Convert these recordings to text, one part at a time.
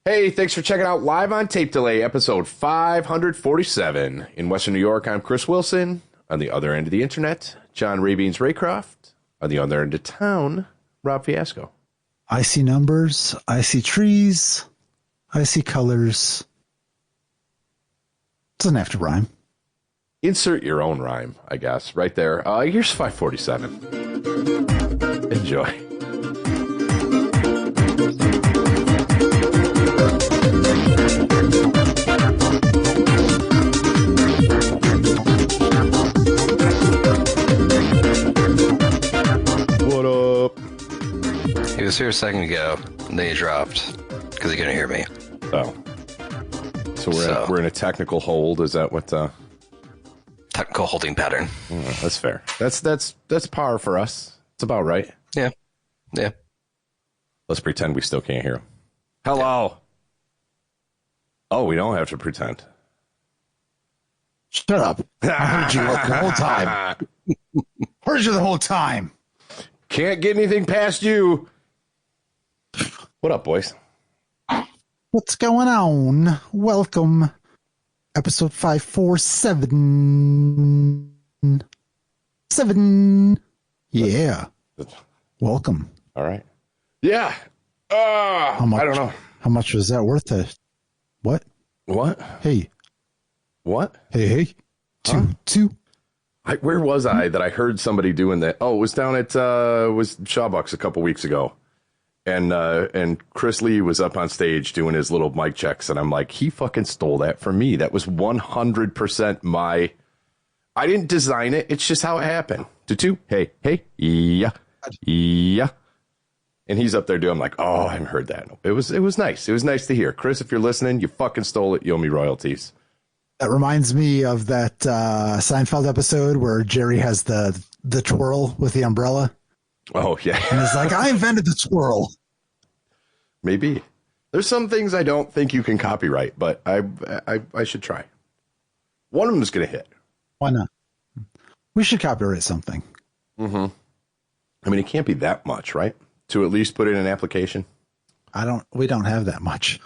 Hey, thanks for checking out Live on Tape Delay, episode 547. In Western New York, I'm Chris Wilson. On the other end of the internet, John Rabeens Raycroft. On the other end of town, Rob Fiasco. I see numbers. I see trees. I see colors. Doesn't have to rhyme. Insert your own rhyme, I guess, right there. Here's 547. Enjoy. What up? He was here a second ago, and then he dropped because he couldn't hear me. Oh. So we're in a technical hold. Is that what... Technical holding pattern. That's fair. That's par for us. It's about right. Yeah. Let's pretend we still can't hear him. Hello. Yeah. Oh, we don't have to pretend. Shut up. I heard you the whole time. Heard you the whole time. Can't get anything past you. What up, boys? What's going on? Welcome. Episode 547. 7. Yeah. Welcome. All right. Yeah. I don't know. How much was that worth to... What? Hey. What? Hey. Two. Where was I that I heard somebody doing that? Oh, it was down at was Shawbucks a couple weeks ago. And Chris Lee was up on stage doing his little mic checks, and I'm like, he fucking stole that from me. That was 100% my... I didn't design it. It's just how it happened. Tutu, hey, yeah. And he's up there doing, I'm like, oh, I haven't heard that. It was nice. It was nice to hear. Chris, if you're listening, you fucking stole it. You owe me royalties. That reminds me of that Seinfeld episode where Jerry has the twirl with the umbrella. Oh, yeah. And it's like, I invented the twirl. Maybe. There's some things I don't think you can copyright, but I should try. One of them is going to hit. Why not? We should copyright something. Mm-hmm. I mean, it can't be that much, right? To at least put in an application. We don't have that much.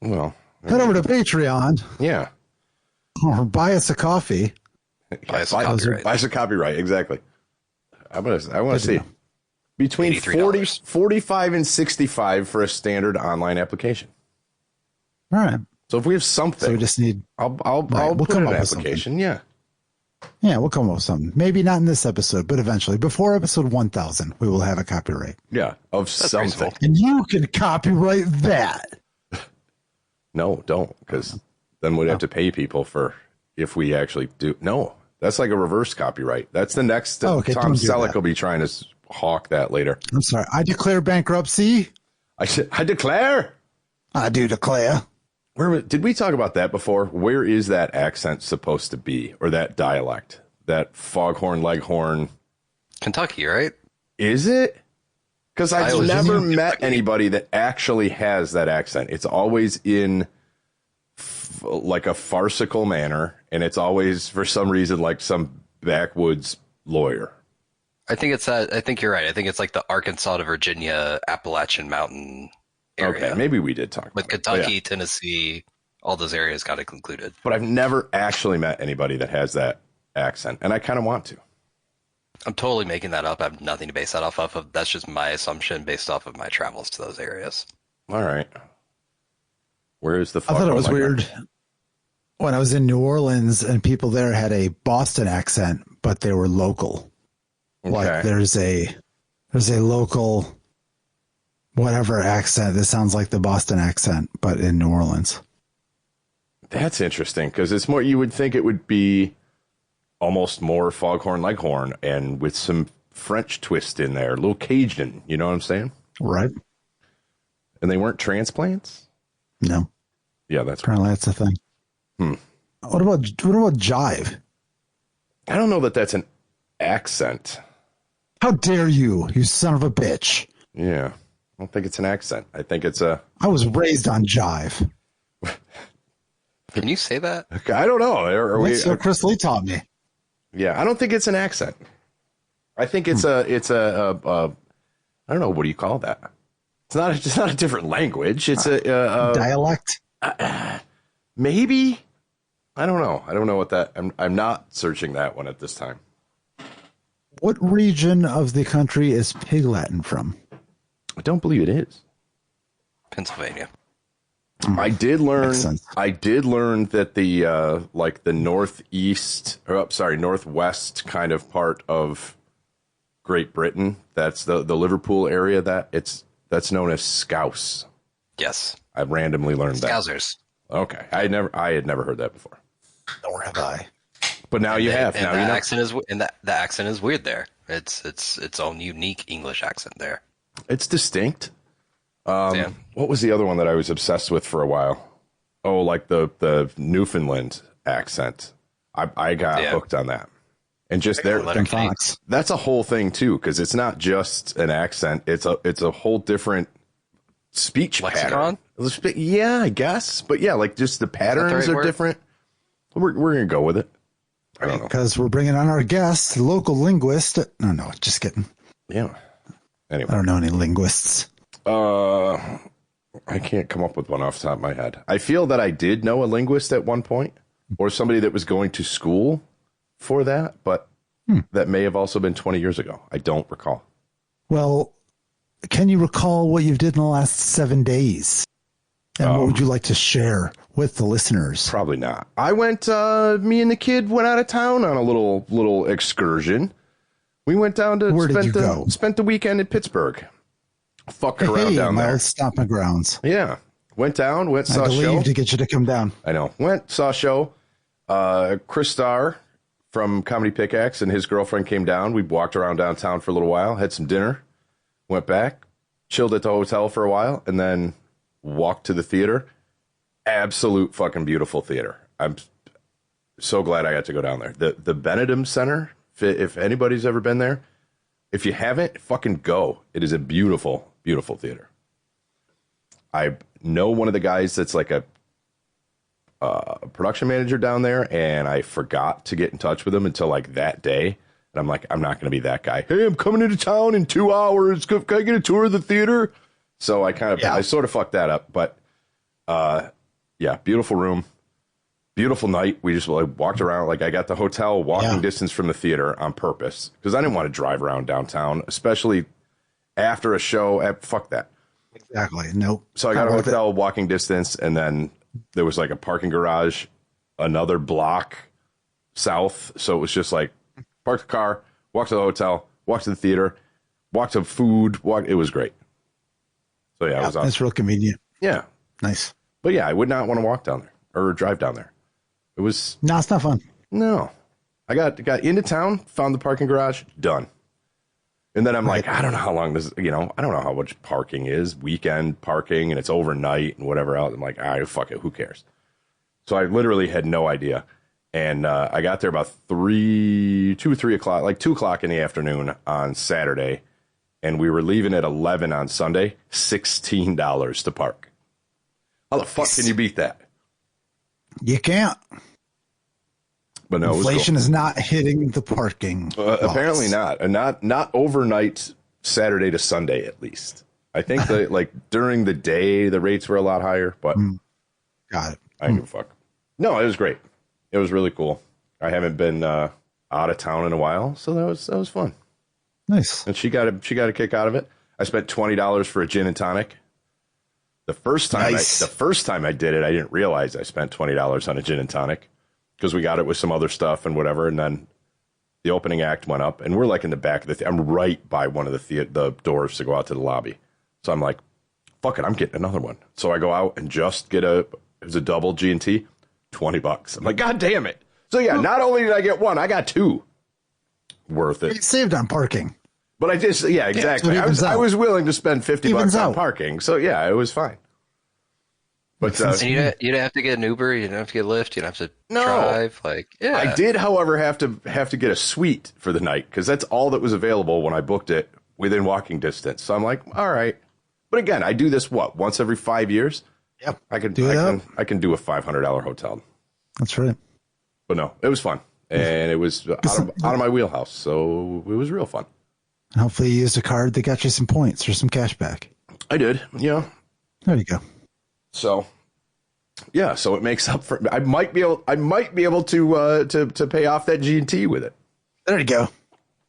Well. Head over to Patreon. Yeah. Or buy us a coffee. Buy us a copyright. Buy us a copyright, exactly. I want to see. Between $45 and $65 for a standard online application. All right. So if we have something, so we just need. I'll put in an application. Yeah. Yeah, we'll come up with something. Maybe not in this episode, but eventually, before episode 1000, we will have a copyright. Yeah, of something. And you can copyright that. No, don't, because then we'd have to pay people for if we actually do. No, that's like a reverse copyright. That's the next. Tom Selleck will be trying to hawk that later. I'm sorry. I declare bankruptcy. I declare. I do declare. Did we talk about that before? Where is that accent supposed to be, or that dialect, that foghorn leghorn? Kentucky, right? Is it? Because I've never met anybody that actually has that accent. It's always in like a farcical manner, and it's always for some reason like some backwoods lawyer. I think it's that. I think you're right. I think it's like the Arkansas to Virginia Appalachian Mountain area. Okay, maybe we did talk about with Kentucky, Tennessee, all those areas got included. But I've never actually met anybody that has that accent, and I kind of want to. I'm totally making that up. I have nothing to base that off of. That's just my assumption based off of my travels to those areas. All right. Where is the? I thought it was weird when I was in New Orleans and people there had a Boston accent, but they were local. Okay. Like there's a local whatever accent that sounds like the Boston accent, but in New Orleans. That's interesting because it's more. You would think it would be almost more foghorn leghorn and with some French twist in there, a little Cajun. You know what I'm saying? Right. And they weren't transplants? No. Yeah, that's apparently that's a thing. What about jive? I don't know that that's an accent. How dare you son of a bitch? Yeah, I don't think it's an accent. I think it's a... I was raised on jive. Can you say that? I don't know. That's what Chris Lee taught me. Yeah, I don't think it's an accent. I think it's I don't know, what do you call that? It's not a different language. It's a dialect. Maybe. I don't know. I don't know what that. I'm not searching that one at this time. What region of the country is Pig Latin from? I don't believe it is. Pennsylvania. I did learn that the like the northwest kind of part of Great Britain, that's the Liverpool area, that's known as Scouse. Yes. I randomly learned Scousers. that. Okay. I had never heard that before. Nor have I. But now you have. And now the you know. accent is the accent is weird there. It's its own unique English accent there. It's distinct. Yeah. What was the other one that I was obsessed with for a while? Oh, like the Newfoundland accent. I got hooked on that. And just there, that's a whole thing too, because it's not just an accent. It's a whole different speech lexicon. Pattern. Yeah, I guess. But yeah, like just the patterns are different. We're gonna go with it. I don't know, because we're bringing on our guest, local linguist. No, just kidding. Yeah. Anyway, I don't know any linguists. I can't come up with one off the top of my head. I feel that I did know a linguist at one point, or somebody that was going to school for that, but that may have also been 20 years ago. I don't recall. Well, can you recall what you did in the last 7 days? And what would you like to share with the listeners? Probably not. I went, me and the kid went out of town on a little excursion. We went down to spent the weekend in Pittsburgh. Fucked around down there. Stomping grounds. Yeah. Saw a show. I believe to get you to come down. I know. Saw a show. Chris Starr from Comedy Pickaxe and his girlfriend came down. We walked around downtown for a little while, had some dinner, went back, chilled at the hotel for a while, and then walked to the theater. Absolute fucking beautiful theater. I'm so glad I got to go down there. The Benedum Center, if anybody's ever been there, if you haven't, fucking go. It is a beautiful, beautiful theater. I know one of the guys that's like a production manager down there, and I forgot to get in touch with him until like that day. And I'm like, I'm not going to be that guy. Hey, I'm coming into town in 2 hours. Can I get a tour of the theater? So I sort of fucked that up. But yeah, beautiful room, beautiful night. We just walked around. Like I got the hotel walking distance from the theater on purpose because I didn't want to drive around downtown, especially after a show. Fuck that. Exactly. Nope. So I got a hotel walking distance, and then there was like a parking garage another block south. So it was just like park the car, walk to the hotel, walk to the theater, walk to food. It was great. So yeah, it was awesome. That's real convenient. Yeah. Nice. But yeah, I would not want to walk down there or drive down there. It was... No, it's not fun. No. I got into town, found the parking garage, done. And then I'm like, I don't know how long this, I don't know how much parking is, weekend parking, and it's overnight and whatever else. I'm like, fuck it, who cares? So I literally had no idea. And I got there about 3 o'clock, like 2 o'clock in the afternoon on Saturday. And we were leaving at 11 on Sunday, $16 to park. How the fuck can you beat that? You can't. But no, inflation is not hitting the parking. Apparently not. And not overnight Saturday to Sunday, at least. I think that like during the day, the rates were a lot higher, but got it. I didn't give a fuck. No, it was great. It was really cool. I haven't been out of town in a while, so that was fun. Nice. And she got a kick out of it. I spent $20 for a gin and tonic. The first time I did it, I didn't realize I spent $20 on a gin and tonic because we got it with some other stuff and whatever. And then the opening act went up, and we're like in the back of I'm right by one of the doors to go out to the lobby. So I'm like, fuck it, I'm getting another one. So I go out and just get it was a double G&T, $20. I'm like, God damn it. So yeah, not only did I get one, I got two. Worth it. You saved on parking. But I just, yeah, exactly. So I was willing to spend $50 on parking. So yeah, it was fine. But and you didn't have to get an Uber. You didn't have to get Lyft. You didn't have to drive. Like, yeah. I did, however, have to get a suite for the night because that's all that was available when I booked it within walking distance. So I'm like, all right. But again, I do this once every 5 years. Yep. I can do a $500 hotel. That's right. But no, it was fun, and it was out of my wheelhouse. So it was real fun. Hopefully you used a card that got you some points or some cash back. I did. Yeah. There you go. So, yeah. So it makes up for. I might be able to pay off that G&T with it. There you go.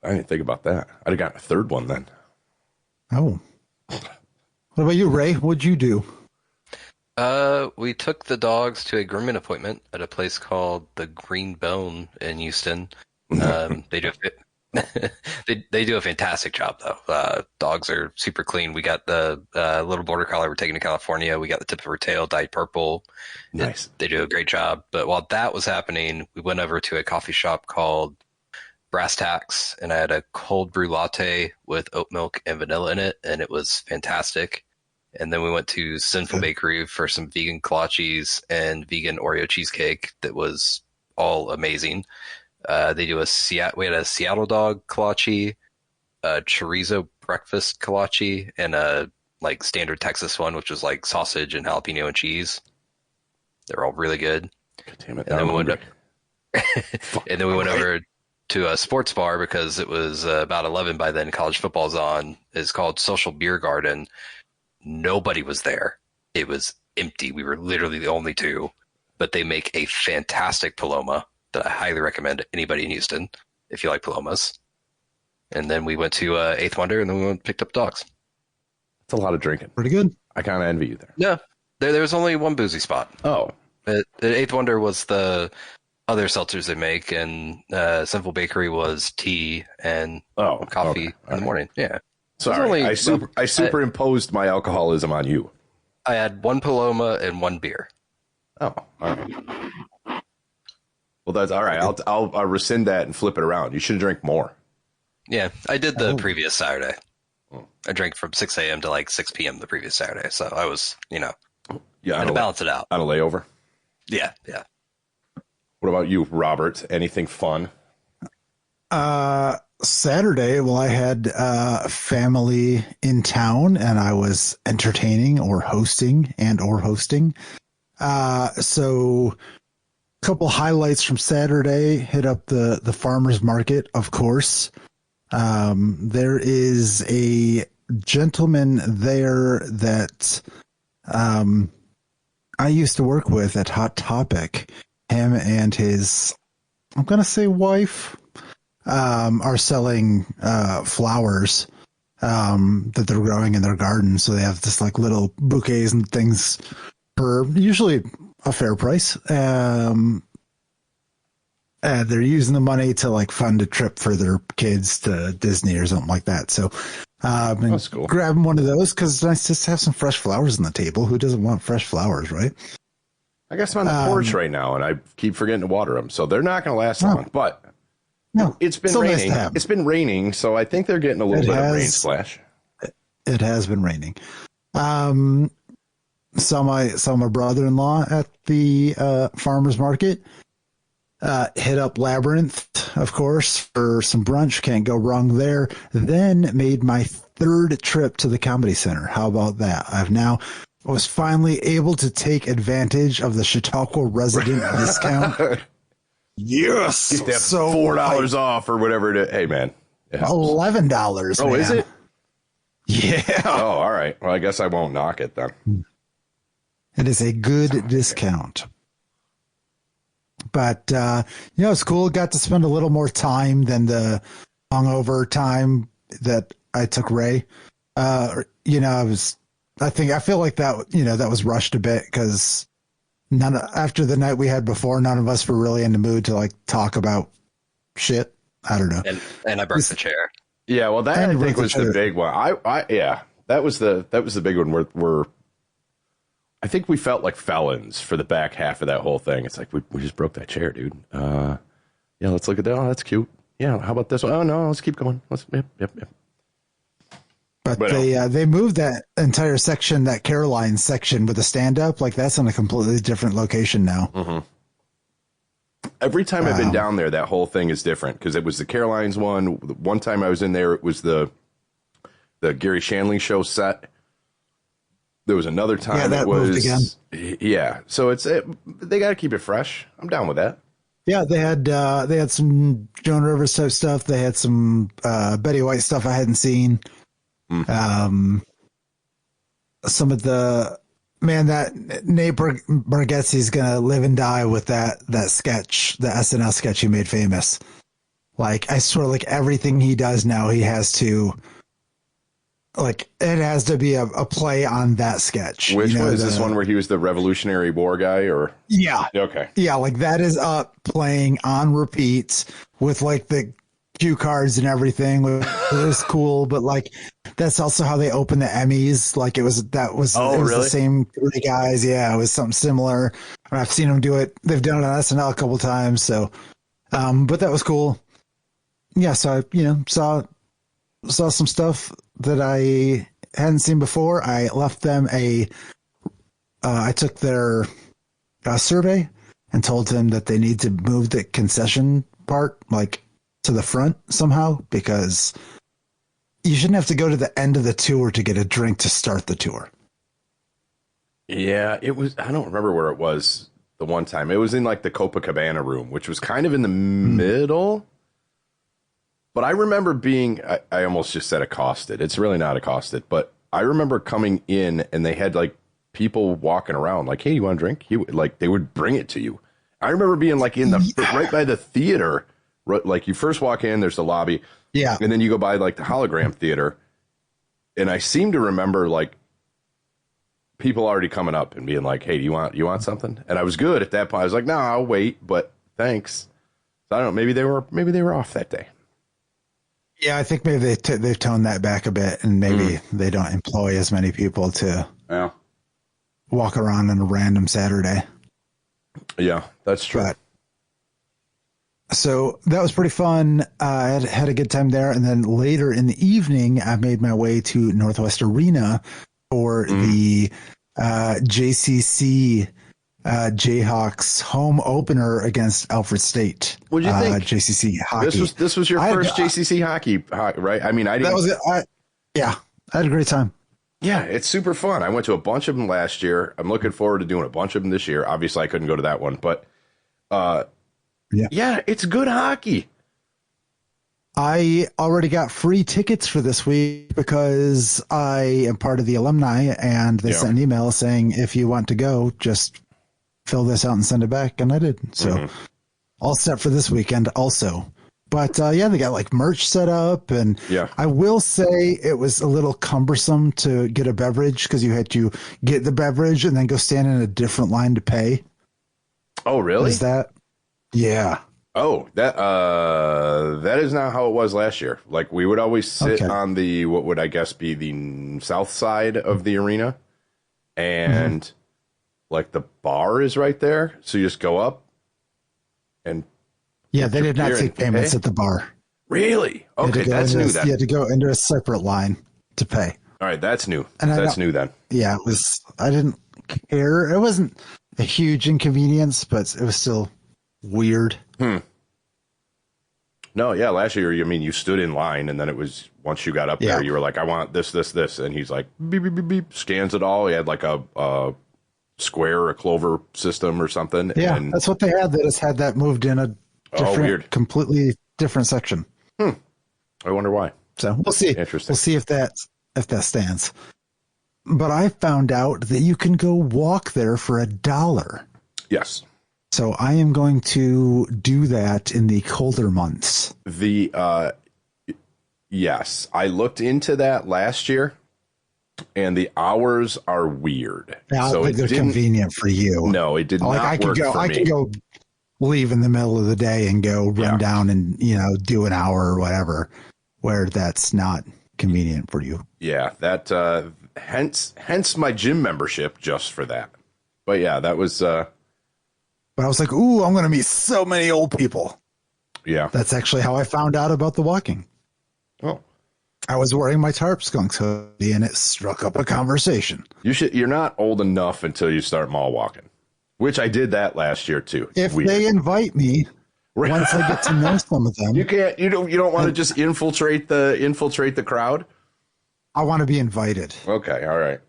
I didn't think about that. I'd have gotten a third one then. Oh. What about you, Ray? What'd you do? We took the dogs to a grooming appointment at a place called the Green Bone in Houston. They do they do a fantastic job though. Dogs are super clean. We got the little border collie we're taking to California. We got the tip of her tail dyed purple. Nice. They do a great job. But while that was happening, we went over to a coffee shop called Brass Tacks, and I had a cold brew latte with oat milk and vanilla in it, and it was fantastic. And then we went to Sinful Bakery for some vegan kolaches and vegan Oreo cheesecake that was all amazing. They do we had a Seattle dog kolache, a chorizo breakfast kolache, and a like standard Texas one, which was like sausage and jalapeno and cheese. They're all really good. God damn it! And then we went over to a sports bar because it was about 11 by then. College football's on. It's called Social Beer Garden. Nobody was there. It was empty. We were literally the only two, but they make a fantastic Paloma that I highly recommend to anybody in Houston if you like Palomas. And then we went to Eighth Wonder, and then we went and picked up dogs. It's a lot of drinking. Pretty good. I kind of envy you there. Yeah, there was only one boozy spot. Oh, The Eighth Wonder was the other seltzers they make, and Sinful Bakery was tea and coffee in the morning. Yeah. Sorry, I superimposed my alcoholism on you. I had one Paloma and one beer. Oh, all right. Well, that's all right. I'll rescind that and flip it around. You should drink more. Yeah, I did the previous Saturday. I drank from 6 a.m. to like 6 p.m. the previous Saturday, so I was, had to balance it out. On a layover? Yeah. What about you, Robert? Anything fun? Saturday, well, I had family in town, and I was entertaining or hosting. So a couple highlights from Saturday. Hit up the farmer's market, of course. There is a gentleman there that I used to work with at Hot Topic. Him and his, I'm going to say wife, are selling flowers that they're growing in their garden. So they have just like little bouquets and things for usually a fair price. They're using the money to like fund a trip for their kids to Disney or something like that. So that's cool. Grabbing one of those because it's nice just to have some fresh flowers on the table. Who doesn't want fresh flowers, right? I guess I'm on the porch right now, and I keep forgetting to water them, so they're not going to last long. But it's been raining. Nice it's been raining, so I think they're getting a little bit of rain splash. It has been raining. Saw my brother-in-law at the farmer's market. Hit up Labyrinth, of course, for some brunch. Can't go wrong there. Then made my third trip to the Comedy Center. How about that? I was finally able to take advantage of the Chautauqua resident discount. Yes. Get that $4 off or whatever it is. Hey, man. $11. Oh, man. Is it? Yeah. Oh, all right. Well, I guess I won't knock it then. It is a good discount. But, it's cool. Got to spend a little more time than the hungover time that I took Ray. I feel like that, that was rushed a bit because after the night we had before, none of us were really in the mood to like talk about shit. I don't know. And I broke the chair. Yeah. Well, that I think was the big one. That was the big one where I think we felt like felons for the back half of that whole thing. It's like, we just broke that chair, dude. Let's look at that. Oh, that's cute. Yeah. How about this one? Oh no, let's keep going. Yep. But they moved that entire section, that Caroline section with the stand-up, like that's on a completely different location now. Mm-hmm. Every time I've been down there, that whole thing is different because it was the Caroline's one. One time I was in there, it was the Gary Shanley show set. There was another time that moved again. Yeah. So they got to keep it fresh. I'm down with that. Yeah, they had some Joan Rivers type stuff. They had some Betty White stuff I hadn't seen. some of the man that Nate Bargatze's gonna live and die with that sketch, the SNL sketch he made famous. Like I swear, like everything he does now, he has to. Like it has to be a play on that sketch. Which one is this one where he was the Revolutionary War guy, or? Yeah. Okay. Yeah, like that is up playing on repeats with like the cue cards and everything. It was cool, but like that's also how they open the Emmys. Like it was really? The same three guys. Yeah, it was something similar. I've seen them do it. They've done it on SNL a couple times. So, but that was cool. Yeah, so I saw some stuff that I hadn't seen before. I left them I took their survey and told them that they need to move the concession part like to the front somehow, because you shouldn't have to go to the end of the tour to get a drink to start the tour. Yeah, it was, I don't remember where it was the one time. It was in like the Copacabana room, which was kind of in the middle. But I remember being, I almost just said accosted. It's really not accosted, but I remember coming in and they had like people walking around like, hey, you want a drink? Like they would bring it to you. I remember being like in the right by the theater, like you first walk in, there's the lobby. Yeah. And then you go by like the hologram theater. And I seem to remember like people already coming up and being like, hey, do you want something? And I was good at that point. I was like, no, I'll wait, but thanks. So I don't know. Maybe they were off that day. Yeah, I think maybe they've toned that back a bit, and maybe they don't employ as many people to walk around on a random Saturday. Yeah, that's true. But, so that was pretty fun. I had a good time there, and then later in the evening, I made my way to Northwest Arena for the JCC Jayhawks home opener against Alfred State. What'd you think? JCC hockey. This was your first JCC hockey, right? I mean, I didn't. That was it. Yeah, I had a great time. Yeah, it's super fun. I went to a bunch of them last year. I'm looking forward to doing a bunch of them this year. Obviously, I couldn't go to that one, but yeah, it's good hockey. I already got free tickets for this week because I am part of the alumni, and they sent an email saying, if you want to go, just fill this out and send it back. And I did. So all set for this weekend also. But yeah, they got like merch set up, and I will say it was a little cumbersome to get a beverage because you had to get the beverage and then go stand in a different line to pay. Oh, really? Is that? Yeah. Oh, that is not how it was last year. Like we would always sit on the, what would I guess be the south side of the arena, and like the bar is right there. So you just go up and they did not take payments at the bar. Really? Okay, that's new then. You had to go into a separate line to pay. All right, that's new. And that's new then. Yeah, it was. I didn't care. It wasn't a huge inconvenience, but it was still weird. No, yeah, last year, I mean, you stood in line, and then it was, once you got up there, you were like, I want this, this, this. And he's like, beep, beep, beep, beep, scans it all. He had like a square, a clover system or something. Yeah, and that's what they had. They just had that moved in a different, completely different section. I wonder why. So we'll see. Interesting. We'll see if that stands. But I found out that you can go walk there for $1. Yes. So I am going to do that in the colder months. Yes, I looked into that last year, and the hours are weird. I don't think they're convenient for you. No, it did not work for me. I could go leave in the middle of the day and go run down and do an hour or whatever, where that's not convenient for you. Yeah, that hence my gym membership just for that. But yeah, that was. But I was like, ooh, I'm going to meet so many old people. Yeah. That's actually how I found out about the walking. Oh. I was wearing my Tarp Skunks hoodie, and it struck up a conversation. You're not old enough until you start mall walking, which I did that last year too. If they invite me, once I get to know some of them. You don't want to just infiltrate the crowd? I want to be invited. Okay, all right.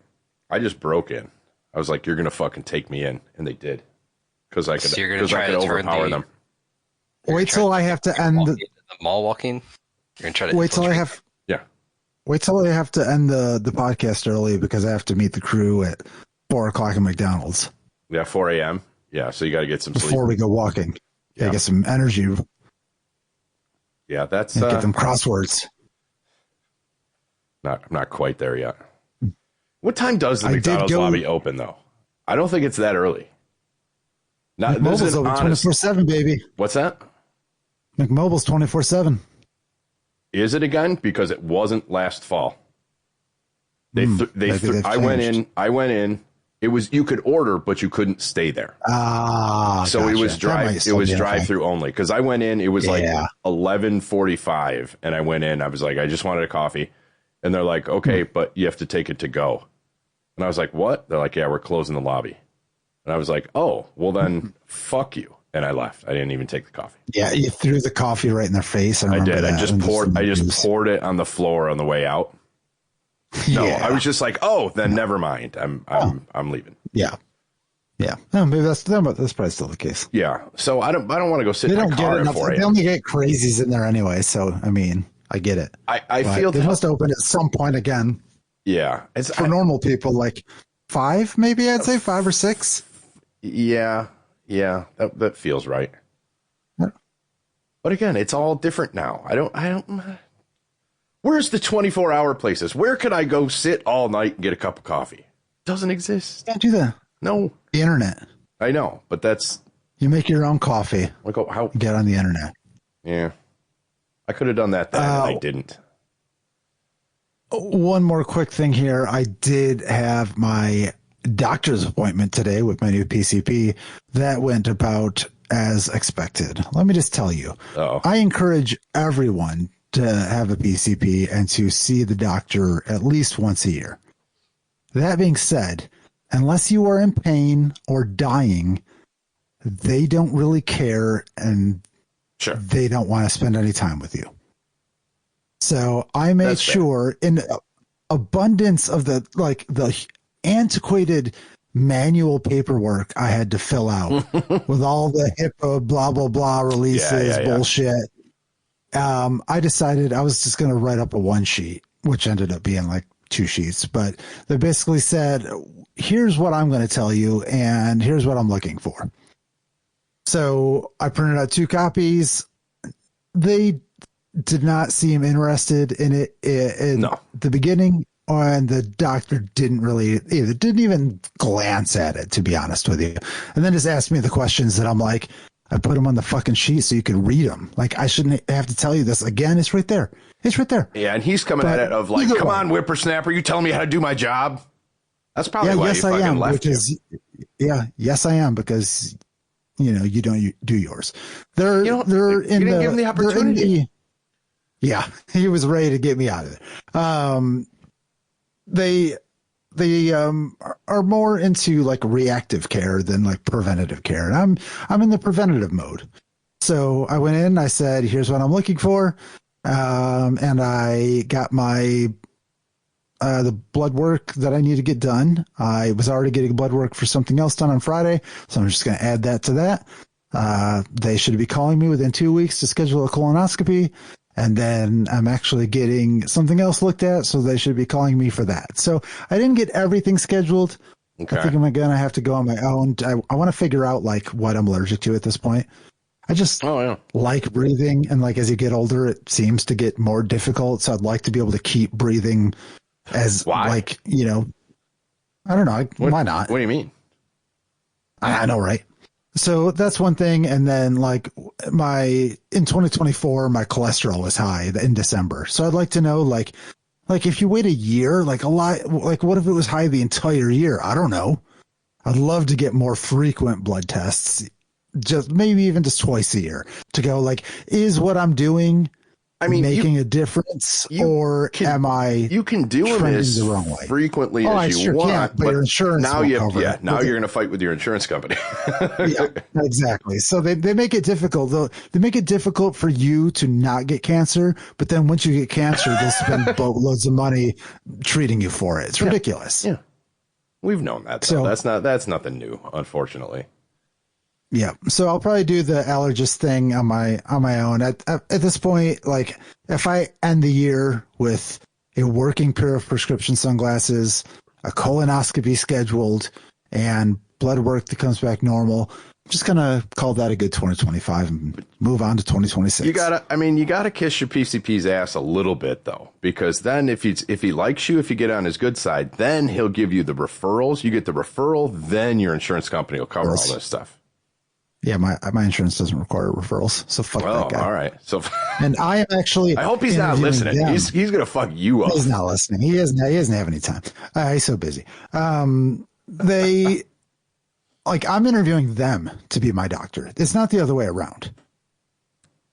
I just broke in. I was like, you're going to fucking take me in, and they did. Because I could overpower them. Wait till I have to end the mall walking. You're gonna try to wait till I have. Yeah. Wait till I have to end the podcast early because I have to meet the crew at 4:00 at McDonald's. Yeah, 4 a.m. Yeah, so you got to get some sleep before we go walking. Yeah, get some energy. Yeah, that's get them crosswords. Not quite there yet. What time does the McDonald's lobby open though? I don't think it's that early. McMobile's open 24/7, baby. What's that? McMobile's 24/7. Is it again? Because it wasn't last fall. I went in. It was, you could order, but you couldn't stay there. So gotcha. It was drive through only. Because I went in, it was like 11:45, and I went in. I was like, I just wanted a coffee, and they're like, okay, but you have to take it to go. And I was like, what? They're like, yeah, we're closing the lobby. And I was like, oh, well then, fuck you. And I left. I didn't even take the coffee. Yeah, you threw the coffee right in their face. I did. I just poured it on the floor on the way out. No, I was just like, oh, then never mind. I'm leaving. Yeah. No, maybe that's probably still the case. Yeah. So I don't want to go sit in my car at 4 a.m. They only get crazies in there anyway. So I mean, I get it. I feel they must open at some point again. Yeah, it's for normal people, like 5, maybe I'd say 5 or 6. Yeah, that feels right. Yeah. But again, it's all different now. I don't. Where's the 24-hour places? Where could I go sit all night and get a cup of coffee? Doesn't exist. Can't do that. No. The internet. I know, but that's. You make your own coffee. Like, how? Get on the internet. Yeah, I could have done that then, and I didn't. One more quick thing here. I did have my doctor's appointment today with my new PCP. That went about as expected. Let me just tell you. I encourage everyone to have a PCP and to see the doctor at least once a year. That being said, unless you are in pain or dying, they don't really care and they don't want to spend any time with you. So I made sure in abundance of the antiquated manual paperwork I had to fill out with all the HIPAA blah, blah, blah releases, bullshit. I decided I was just going to write up a 1 sheet, which ended up being like 2 sheets, but they basically said, here's what I'm going to tell you. And here's what I'm looking for. So I printed out 2 copies. They did not seem interested in it in the beginning, and the doctor didn't even glance at it, to be honest with you. And then just asked me the questions that I'm like, I put them on the fucking sheet so you can read them. Like, I shouldn't have to tell you this again. It's right there. It's right there. Yeah, and he's coming at it of like, come on, whippersnapper, you telling me how to do my job? That's probably why you fucking left you. Yeah, yes, I am, because you don't do yours. You didn't give him the opportunity. Yeah, he was ready to get me out of there. They are more into like reactive care than like preventative care, and I'm in the preventative mode. So I went in, I said, here's what I'm looking for, and I got my the blood work that I need to get done. I was already getting blood work for something else done on Friday, so I'm just going to add that to that. They should be calling me within 2 weeks to schedule a colonoscopy. And then I'm actually getting something else looked at, so they should be calling me for that. So I didn't get everything scheduled. Okay. I think I'm going to have to go on my own. I want to figure out like what I'm allergic to at this point. I just like breathing, and like as you get older, it seems to get more difficult. So I'd like to be able to keep breathing as I don't know. Why not? What do you mean? I know, right? So that's one thing. And then like in 2024, my cholesterol was high in December. So I'd like to know, like if you wait a year, like what if it was high the entire year? I don't know. I'd love to get more frequent blood tests, maybe even just twice a year, to go like, is what I'm doing making a difference, or am I? You can do them as the wrong way frequently as you want, but your insurance now you're going to fight with your insurance company. Yeah, exactly. So they make it difficult, though. They make it difficult for you to not get cancer, but then once you get cancer, they'll spend boatloads of money treating you for it. It's ridiculous. Yeah, we've known that. So that's nothing new, unfortunately. Yeah, so I'll probably do the allergist thing on my own. At this point, like if I end the year with a working pair of prescription sunglasses, a colonoscopy scheduled, and blood work that comes back normal, I'm just going to call that a good 2025 and move on to 2026. You gotta kiss your PCP's ass a little bit though, because then if he likes you, if you get on his good side, then he'll give you the referrals. You get the referral, then your insurance company will cover all this stuff. Yeah, my insurance doesn't require referrals, so fuck that guy. All right. So, and I am actually. I hope he's not listening. He's gonna fuck you up. He's not listening. He doesn't have any time. He's so busy. I'm interviewing them to be my doctor. It's not the other way around.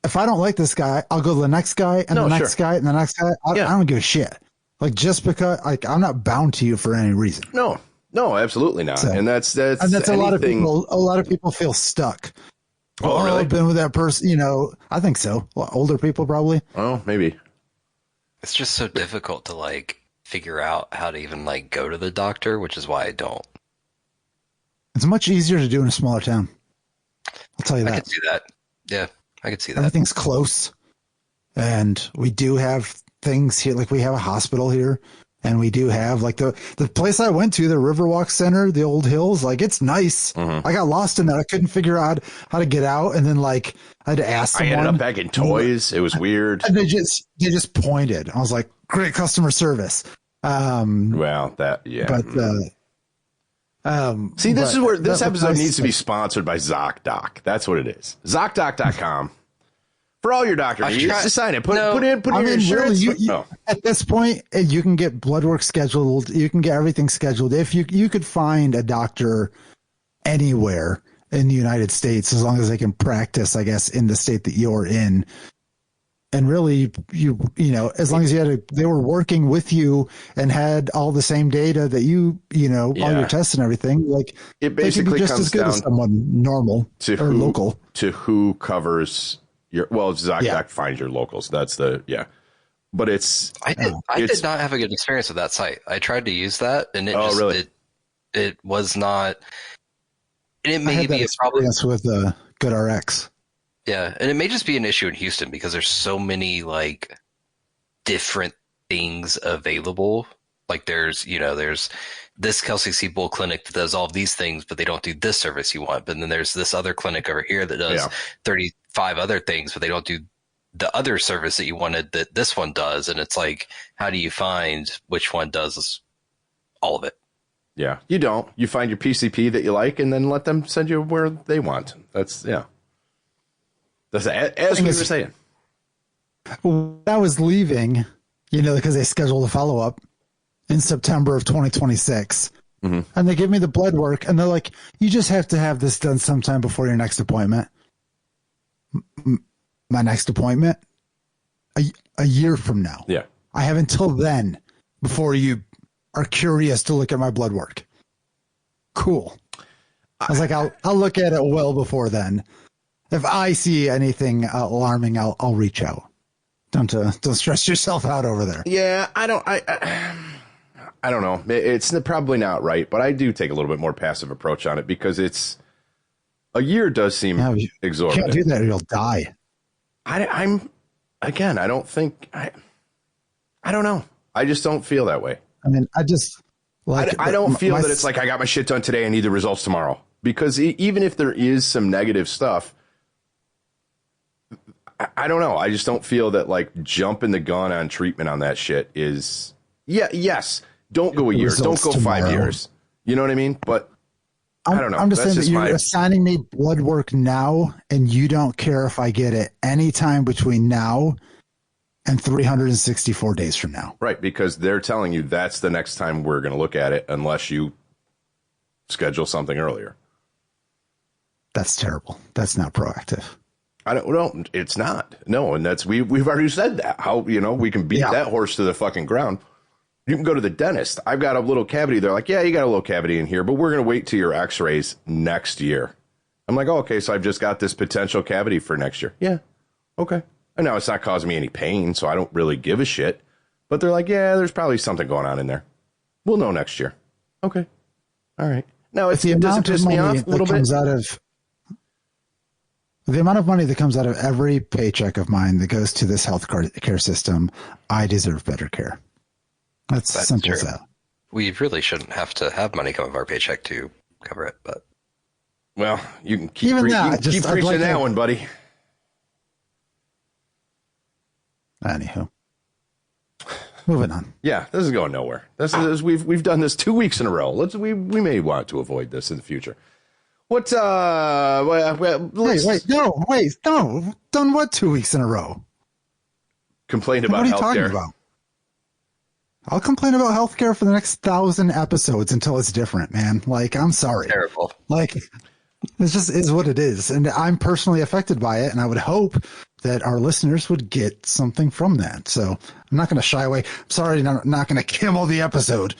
If I don't like this guy, I'll go to the next guy and the next guy and the next guy. I don't give a shit. Like, just because, like, I'm not bound to you for any reason. No, absolutely not. So, and that's a lot of people. A lot of people feel stuck. Oh, really? I've been with that person. You know, I think so. Well, older people probably. Oh, maybe. It's just so difficult to like figure out how to even like go to the doctor, which is why I don't. It's much easier to do in a smaller town. I'll tell you that. I could see that. Yeah, I could see that. Everything's close, and we do have things here. Like, we have a hospital here. And we do have, like, the place I went to, the Riverwalk Center, the Old Hills, like, it's nice. Mm-hmm. I got lost in that. I couldn't figure out how to get out. And then, like, I had to ask someone. I ended up back in toys. It was weird. And they just pointed. I was like, great customer service. Well, that, yeah. But, see, this is where this episode needs to be sponsored by ZocDoc. That's what it is. ZocDoc.com. For all your doctor needs, just sign it. Put in your insurance. Really, at this point, you can get blood work scheduled. You can get everything scheduled. If you could find a doctor anywhere in the United States, as long as they can practice, I guess, in the state that you're in. And really, you know, as long as they were working with you and had all the same data that all your tests and everything, like, it basically just comes as good down as someone normal or local. To who covers ZocDoc finds your locals. That's but it's. I did not have a good experience with that site. I tried to use that, and it was not. And it may be a problem with GoodRx. Yeah, and it may just be an issue in Houston because there's so many like different things available. Like there's this Kelsey C. Bull clinic that does all of these things, but they don't do this service you want. But then there's this other clinic over here that does 35 other things, but they don't do the other service that you wanted that this one does. And it's like, how do you find which one does all of it? Yeah, you don't. You find your PCP that you like and then let them send you where they want. That's as we were saying. When I was leaving, because they scheduled a follow-up in September of 2026. Mm-hmm. And they give me the blood work, and they're like, you just have to have this done sometime before your next appointment. My next appointment? A year from now. Yeah. I have until then before you are curious to look at my blood work. Cool. I was like, I'll look at it well before then. If I see anything alarming, I'll reach out. Don't stress yourself out over there. Yeah, I don't know. It's probably not right, but I do take a little bit more passive approach on it because a year does seem exorbitant. You can't do that or you'll die. I don't know. I just don't feel that way. I mean, I don't feel that it's like I got my shit done today. I need the results tomorrow. Because even if there is some negative stuff, I don't know. I just don't feel that like jumping the gun on treatment on that shit is. Yes. Don't go a year. Don't go 5 years. You know what I mean? But I don't know. I'm just saying that you're assigning me blood work now, and you don't care if I get it anytime between now and 364 days from now. Right, because they're telling you that's the next time we're going to look at it unless you schedule something earlier. That's terrible. That's not proactive. No, it's not. No, and that's we've already said that. How we can beat that horse to the fucking ground. You can go to the dentist. I've got a little cavity. They're like, yeah, you got a little cavity in here, but we're going to wait till your x-rays next year. I'm like, oh, okay, so I've just got this potential cavity for next year. Yeah, okay. And now it's not causing me any pain, so I don't really give a shit. But they're like, yeah, there's probably something going on in there. We'll know next year. Okay. All right. Now, does it piss me off a little bit? The amount of money that comes out of every paycheck of mine that goes to this health care system, I deserve better care. That's simple as that. We really shouldn't have to have money come out of our paycheck to cover it, but well, you can keep keep preaching that one, buddy. Anywho, moving on. Yeah, this is going nowhere. This is we've done this 2 weeks in a row. We may want to avoid this in the future. What? Wait, no. Done what 2 weeks in a row? Complained about healthcare. What are you talking about? I'll complain about healthcare for the next 1,000 episodes until it's different, man. Like, I'm sorry. Terrible. Like, it just is what it is. And I'm personally affected by it, and I would hope that our listeners would get something from that. So I'm not going to shy away. I'm sorry, I'm not going to kill the episode.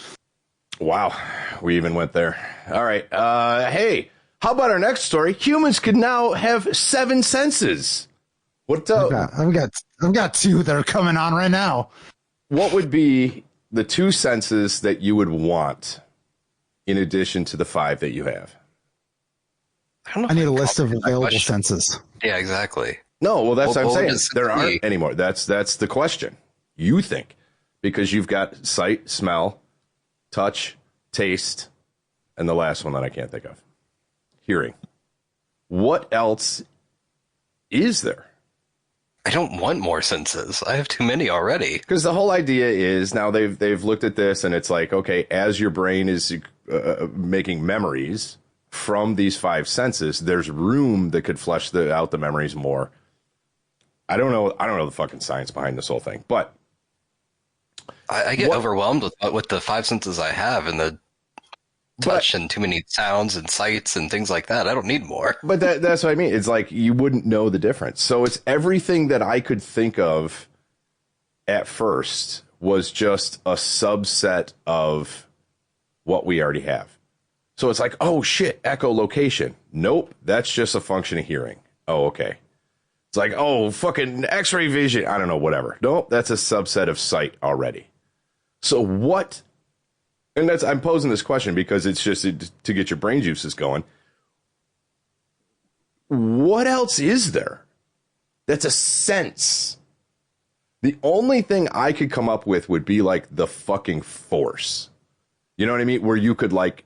Wow. We even went there. All right. Hey, how about our next story? Humans could now have 7 senses. What? I've got 2 that are coming on right now. What would be the 2 senses that you would want in addition to the 5 that you have? I need a list of available senses. Yeah, exactly. No, well, that's what I'm saying. There aren't anymore. That's the question. You think. Because you've got sight, smell, touch, taste, and the last one that I can't think of. Hearing. What else is there? I don't want more senses. I have too many already. Because the whole idea is now they've looked at this and it's like, okay, as your brain is making memories from these 5 senses, there's room that could flesh out the memories more. I don't know the fucking science behind this whole thing, but I get overwhelmed with the 5 senses I have and the touch and too many sounds and sights and things like that. I don't need more. But that's what I mean. It's like you wouldn't know the difference. So it's everything that I could think of at first was just a subset of what we already have. So it's like, oh shit, echolocation. Nope, that's just a function of hearing. Oh, okay. It's like, oh, fucking X-ray vision. I don't know, whatever. Nope, that's a subset of sight already. So what? And I'm posing this question because it's just to get your brain juices going. What else is there that's a sense? The only thing I could come up with would be like the fucking force. You know what I mean? Where you could like,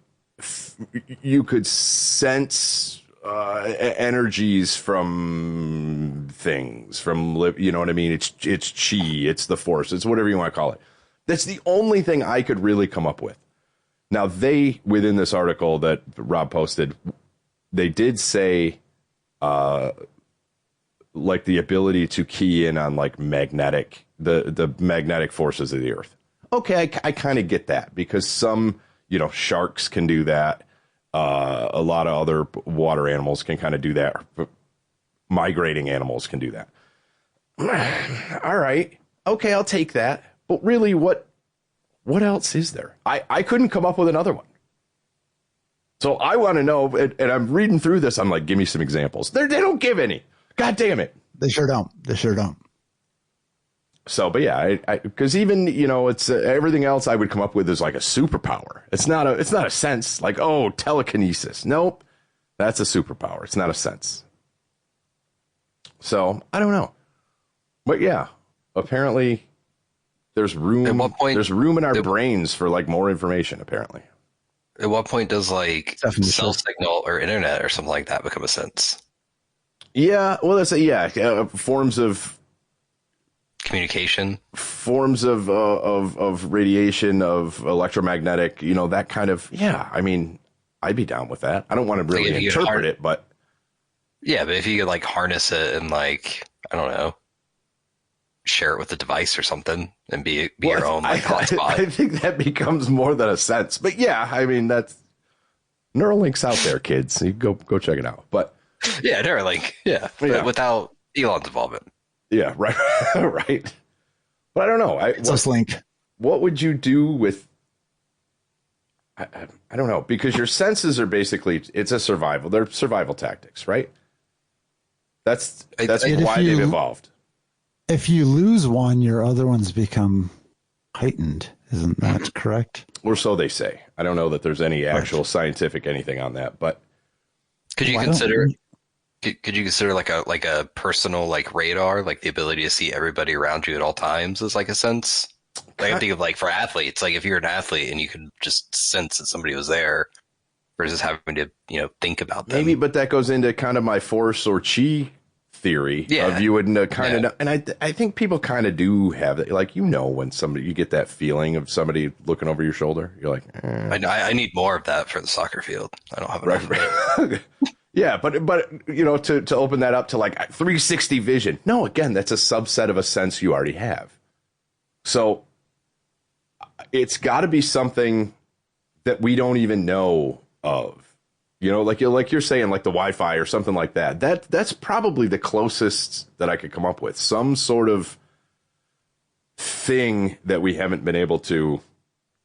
you could sense energies from things, from, you know what I mean? It's chi, it's the force, it's whatever you want to call it. That's the only thing I could really come up with. Now, within this article that Rob posted, they did say, like the ability to key in on like the magnetic forces of the earth. Okay, I kind of get that because some, sharks can do that. A lot of other water animals can kind of do that. Migrating animals can do that. All right. Okay, I'll take that. But really, what else is there? I couldn't come up with another one. So I want to know, and I'm reading through this. I'm like, give me some examples. They don't give any. God damn it. They sure don't. So, but yeah, because even, it's everything else I would come up with is like a superpower. It's not a sense like, oh, telekinesis. Nope. That's a superpower. It's not a sense. So I don't know. But yeah, apparently there's room. At what point, there's room in our brains for like more information, apparently. At what point does like cell signal or internet or something like that become a sense? Yeah. Well, forms of communication, forms of radiation, of electromagnetic, that kind of, yeah. I mean, I'd be down with that. I don't want to really interpret it, but yeah, but if you could like harness it and like, I don't know, share it with a device or something and be your own like hotspot. I think that becomes more than a sense, but yeah, I mean, that's Neuralink's out there, kids. You go check it out. But yeah, Neuralink. Yeah. But without Elon's involvement. Yeah, right. Right. But I don't know. Just Link. What would you do with, I don't know, because your senses are basically, they're survival tactics, right? That's why they've evolved. If you lose one, your other ones become heightened. Isn't that correct? Or so they say. I don't know that there's any actual scientific anything on that, but could you consider like a personal like radar, like the ability to see everybody around you at all times as like a sense? Like I think of like for athletes, like if you're an athlete and you can just sense that somebody was there versus having to, think about them. Maybe, but that goes into kind of my force or chi theory of you would kind of know. And I think people kind of do have it. Like, when somebody, you get that feeling of somebody looking over your shoulder, you're like, I need more of that for the soccer field. I don't have enough of it. Yeah, but to open that up to like 360 vision. No, again, that's a subset of a sense you already have. So it's got to be something that we don't even know of. Like you're saying, like the Wi-Fi or something like that. That's probably the closest that I could come up with. Some sort of thing that we haven't been able to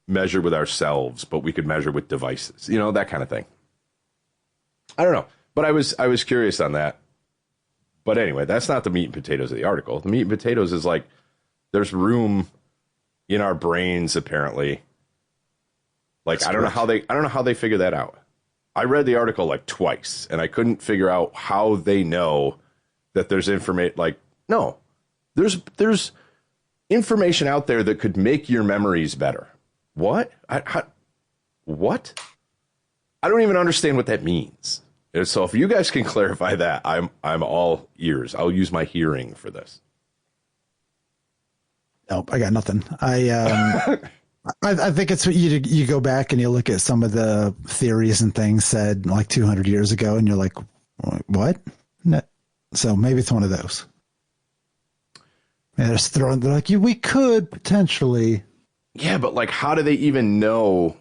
measure with ourselves, but we could measure with devices. That kind of thing. I don't know. But I was curious on that. But anyway, that's not the meat and potatoes of the article. The meat and potatoes is like there's room in our brains apparently. Like I don't know how they figure that out. I read the article like twice and I couldn't figure out how they know that there's information. Like, no, there's information out there that could make your memories better. What? What? I don't even understand what that means. And so if you guys can clarify that, I'm all ears. I'll use my hearing for this. Nope, I got nothing. I think it's you go back and you look at some of the theories and things said like 200 years ago, and you're like, what? No. So maybe it's one of those. And they're like, we could potentially. Yeah, but like, how do they even know?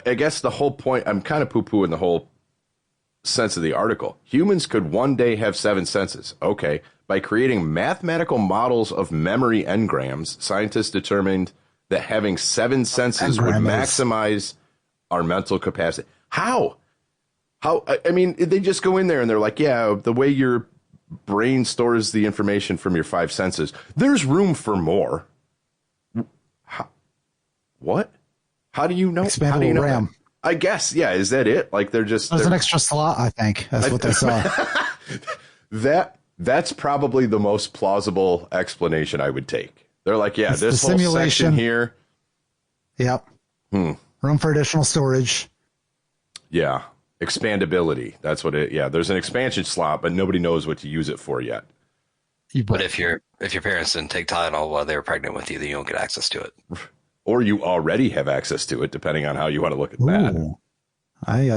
I guess the whole point, I'm kind of poo-pooing the whole sense of the article. Humans could one day have 7 senses. Okay. By creating mathematical models of memory engrams, scientists determined that having 7 senses would maximize our mental capacity. How? I mean, they just go in there and they're like, yeah, the way your brain stores the information from your 5 senses, there's room for more. What? How do you know? Expandable RAM. I guess, yeah. Is that it? Like there's an extra slot, I think. That's what they saw. That's probably the most plausible explanation I would take. They're like, yeah, this whole section here. Yep. Room for additional storage. Yeah. Expandability. That's what there's an expansion slot, but nobody knows what to use it for yet. But if your parents didn't take Tylenol while they were pregnant with you, then you don't get access to it. Or you already have access to it, depending on how you want to look at that. I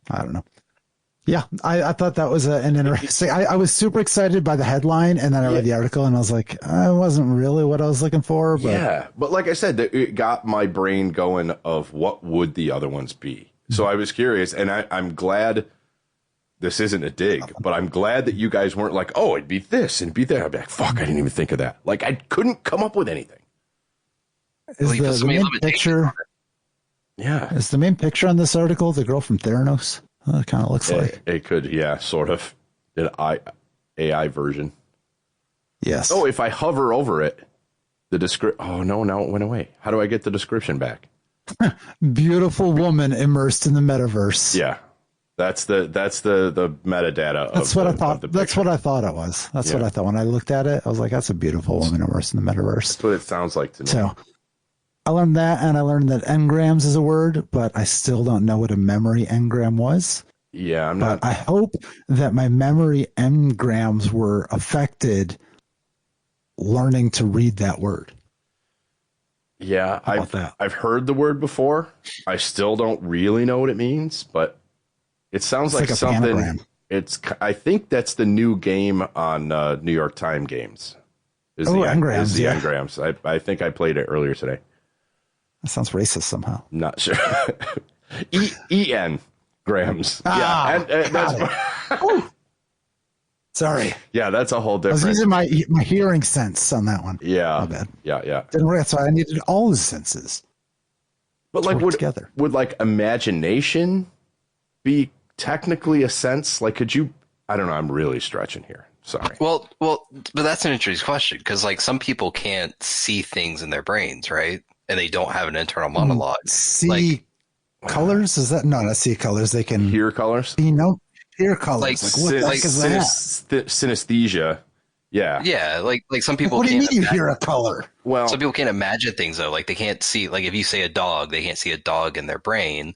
don't know. Yeah, I thought that was an interesting. I was super excited by the headline, and then I read the article, and I was like, it wasn't really what I was looking for. But. Yeah, but like I said, it got my brain going of what would the other ones be. So I was curious, and I'm glad this isn't a dig, but I'm glad that you guys weren't like, oh, it'd be this and be that. I'd be like, fuck, I didn't even think of that. Like, I couldn't come up with anything. Is the main picture? Yeah. Is the main picture on this article the girl from Theranos? It kind of looks like. It could, yeah, sort of. An AI version. Yes. Oh, if I hover over it, the description. Oh, no, now it went away. How do I get the description back? Beautiful woman immersed in the metaverse. Yeah. That's the metadata. That's what I thought. That's what I thought it was. That's what I thought when I looked at it. I was like, "That's a beautiful woman immersed in the metaverse." That's what it sounds like to me. So, I learned that, and I learned that engrams is a word, but I still don't know what a memory engram was. Yeah, I'm not. But I hope that my memory engrams were affected learning to read that word. Yeah, I've heard the word before. I still don't really know what it means, but it sounds like something. Panagram. I think that's the new game on New York Times games. Engrams. The engrams. I think I played it earlier today. That sounds racist somehow. Not sure. EN grams. Yeah, and that's. Sorry. Yeah, that's a whole different. I was using my hearing sense on that one. Yeah. My bad. Yeah. Didn't work. That's why I needed all the senses. But like, would like imagination be technically a sense? Like, could you? I don't know. I'm really stretching here. Sorry. Well, but that's an interesting question because like some people can't see things in their brains, right? And they don't have an internal monologue. See colors? Is that not see colors? They can hear colors. Hear colors. Like what the heck is that? Synesthesia. Yeah. Yeah. Like some people. What do you can't mean you hear a color? Well, some people can't imagine things though. Like they can't see, like if you say a dog, they can't see a dog in their brain.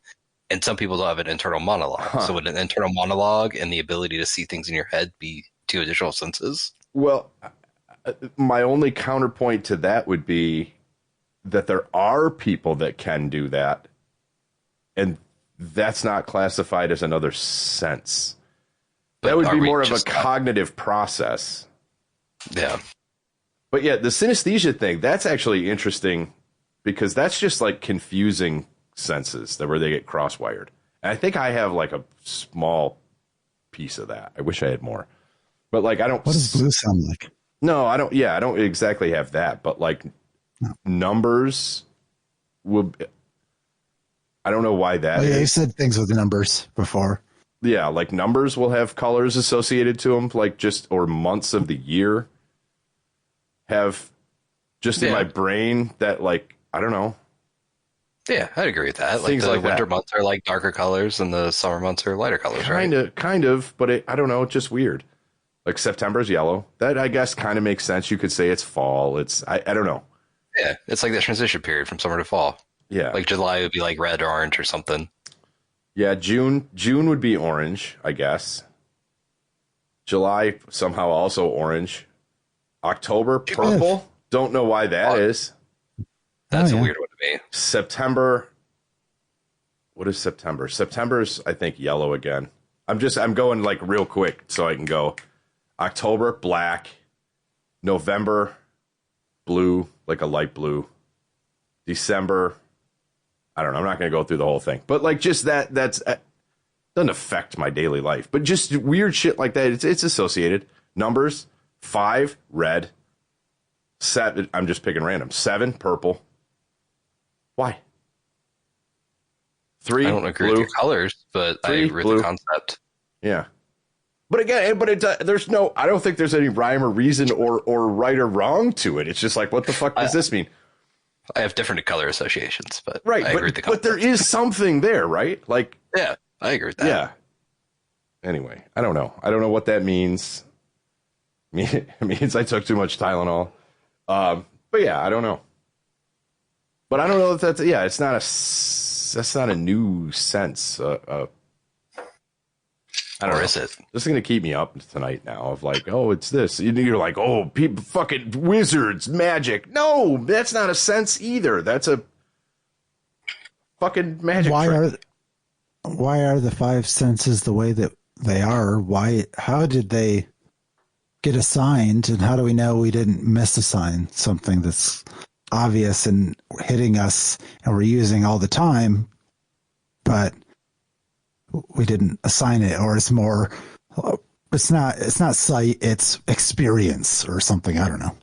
And some people don't have an internal monologue. So would an internal monologue and the ability to see things in your head be two additional senses? Well, my only counterpoint to that would be that there are people that can do that, and that's not classified as another sense. That would be more of a cognitive process. Yeah. But yeah, the synesthesia thing, that's actually interesting because that's just like confusing senses that where they get cross-wired. And I think I have like a small piece of that. I wish I had more. But like I don't. What does blue sound like? No, I don't. Yeah, I don't exactly have that. But like numbers will. I don't know why that. Oh, yeah, you said things with numbers before. Yeah, like numbers will have colors associated to them, like just or months of the year have just in my brain that like I don't know. Yeah, I'd agree with that. Like the winter months are like darker colors and the summer months are lighter colors, right? Kind of, but I don't know, it's just weird. Like September's yellow. That I guess kind of makes sense. You could say it's fall. I don't know. Yeah, it's like that transition period from summer to fall. Yeah. Like July would be like red or orange or something. Yeah, June would be orange, I guess. July somehow also orange. October purple. Don't know why that is. That's a weird one to me. September. What is September? September's, I think, yellow again. I'm going like real quick so I can go. October, black. November, blue, like a light blue. December, I don't know. I'm not going to go through the whole thing. But like just that's doesn't affect my daily life. But just weird shit like that. It's associated. Numbers, 5, red. 7, I'm just picking random. 7, purple. Why? 3, I don't agree with your colors, but 3, I agree with the concept. Yeah. But again, there's no, I don't think there's any rhyme or reason or right or wrong to it. It's just like, what the fuck does this mean? I have different color associations, but right, I agree with the concept. But there is something there, right? Like, yeah, I agree with that. Yeah. Anyway, I don't know. I don't know what that means. It means I took too much Tylenol. But yeah, I don't know. But I don't know if that's that's not a new sense. I don't know. Is it? This is going to keep me up tonight now of like, oh, it's this. You're like, oh, people, fucking wizards, magic. No, that's not a sense either. That's a fucking magic trick. Why are the 5 senses the way that they are? How did they get assigned, and how do we know we didn't misassign something that's obvious and hitting us and we're using all the time, but we didn't assign it? Or it's more, it's not sight, it's experience or something. I don't know.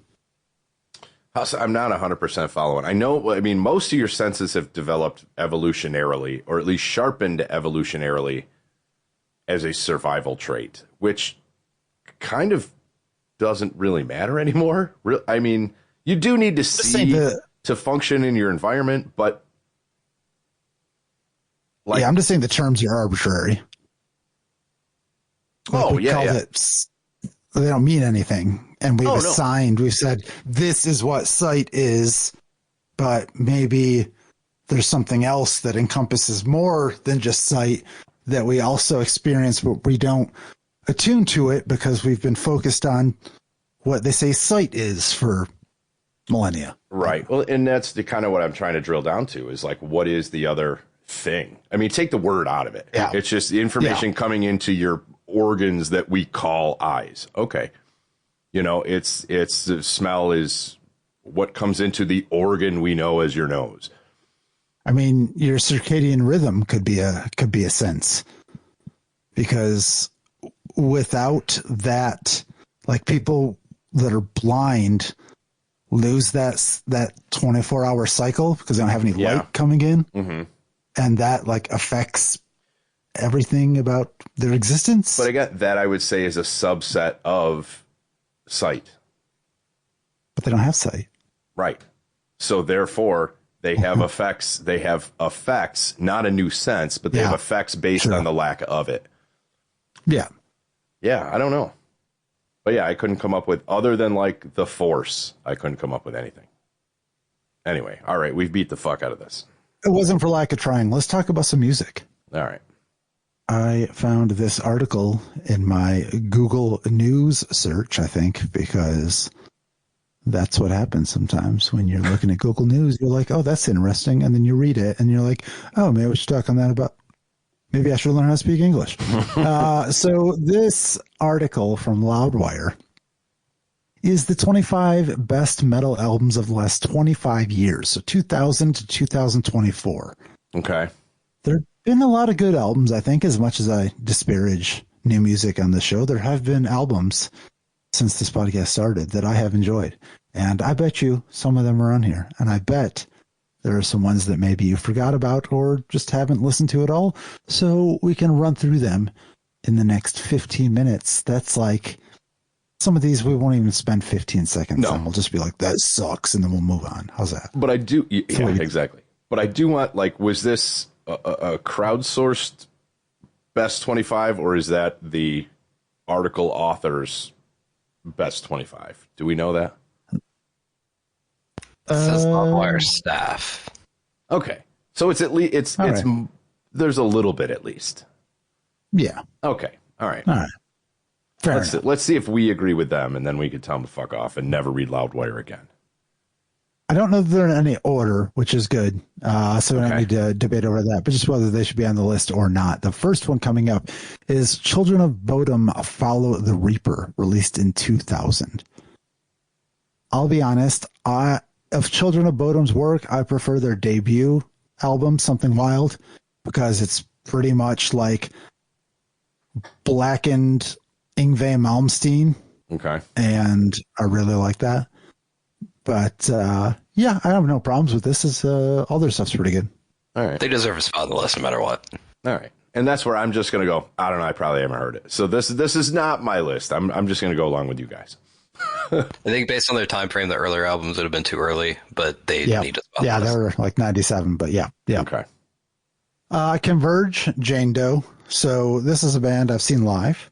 I'm not 100% following. I mean, most of your senses have developed evolutionarily, or at least sharpened evolutionarily as a survival trait, which kind of doesn't really matter anymore. I mean, you do need to see to function in your environment, but like, yeah, I'm just saying the terms are arbitrary. They don't mean anything. And we've said this is what sight is, but maybe there's something else that encompasses more than just sight that we also experience, but we don't attune to it because we've been focused on what they say sight is for millennia. Right. Well, and that's the kind of what I'm trying to drill down to is like, what is the other thing? I mean, take the word out of it. Yeah. It's just the information coming into your organs that we call eyes. Okay. It's the smell is what comes into the organ we know as your nose. I mean, your circadian rhythm could be a sense, because without that, like people that are blind lose that 24-hour cycle because they don't have any light coming in. Mm-hmm. And that like affects everything about their existence. But again, that I would say is a subset of sight. But they don't have sight. Right. So therefore they have effects. They have effects, not a new sense, but they have effects based on the lack of it. Yeah. Yeah, I don't know. But yeah, I couldn't come up with, other than like the Force, I couldn't come up with anything. Anyway, all right, we've beat the fuck out of this. It wasn't for lack of trying. Let's talk about some music. All right. I found this article in my Google News search, I think, because that's what happens sometimes when you're looking at Google News. You're like, oh, that's interesting. And then you read it and you're like, oh, maybe we should talk on that about. Maybe I should learn how to speak English. So this article from Loudwire is the 25 best metal albums of the last 25 years. So 2000 to 2024. Okay. There have been a lot of good albums, I think, as much as I disparage new music on the show. There have been albums since this podcast started that I have enjoyed. And I bet you some of them are on here. And I bet there are some ones that maybe you forgot about or just haven't listened to at all. So we can run through them in the next 15 minutes. That's like some of these we won't even spend 15 seconds on. We'll just be like, that sucks. And then we'll move on. How's that? But I do. Yeah, exactly. But I do want, like, was this a crowdsourced best 25 or is that the article author's best 25? Do we know that? It says Loudwire staff. Okay, so it's at least it's right. There's a little bit at least. Yeah. Okay. All right. Let's see if we agree with them, and then we can tell them to fuck off and never read Loudwire again. I don't know that they're in any order, which is good. So we don't need to debate over that, but just whether they should be on the list or not. The first one coming up is Children of Bodom Follow the Reaper, released in 2000. I'll be honest, of Children of Bodom's work, I prefer their debut album, Something Wild, because it's pretty much like blackened Yngwie Malmsteen. Okay. And I really like that. But yeah, I have no problems with this. Is all their stuff's pretty good. All right. They deserve a spot on the list no matter what. All right. And that's where I'm just going to go, I don't know, I probably haven't heard it. So this is not my list. I'm just going to go along with you guys. I think based on their time frame, the earlier albums would have been too early, but they need a spot. Yeah, they were like 97, but yeah. Okay. Converge, Jane Doe. So this is a band I've seen live.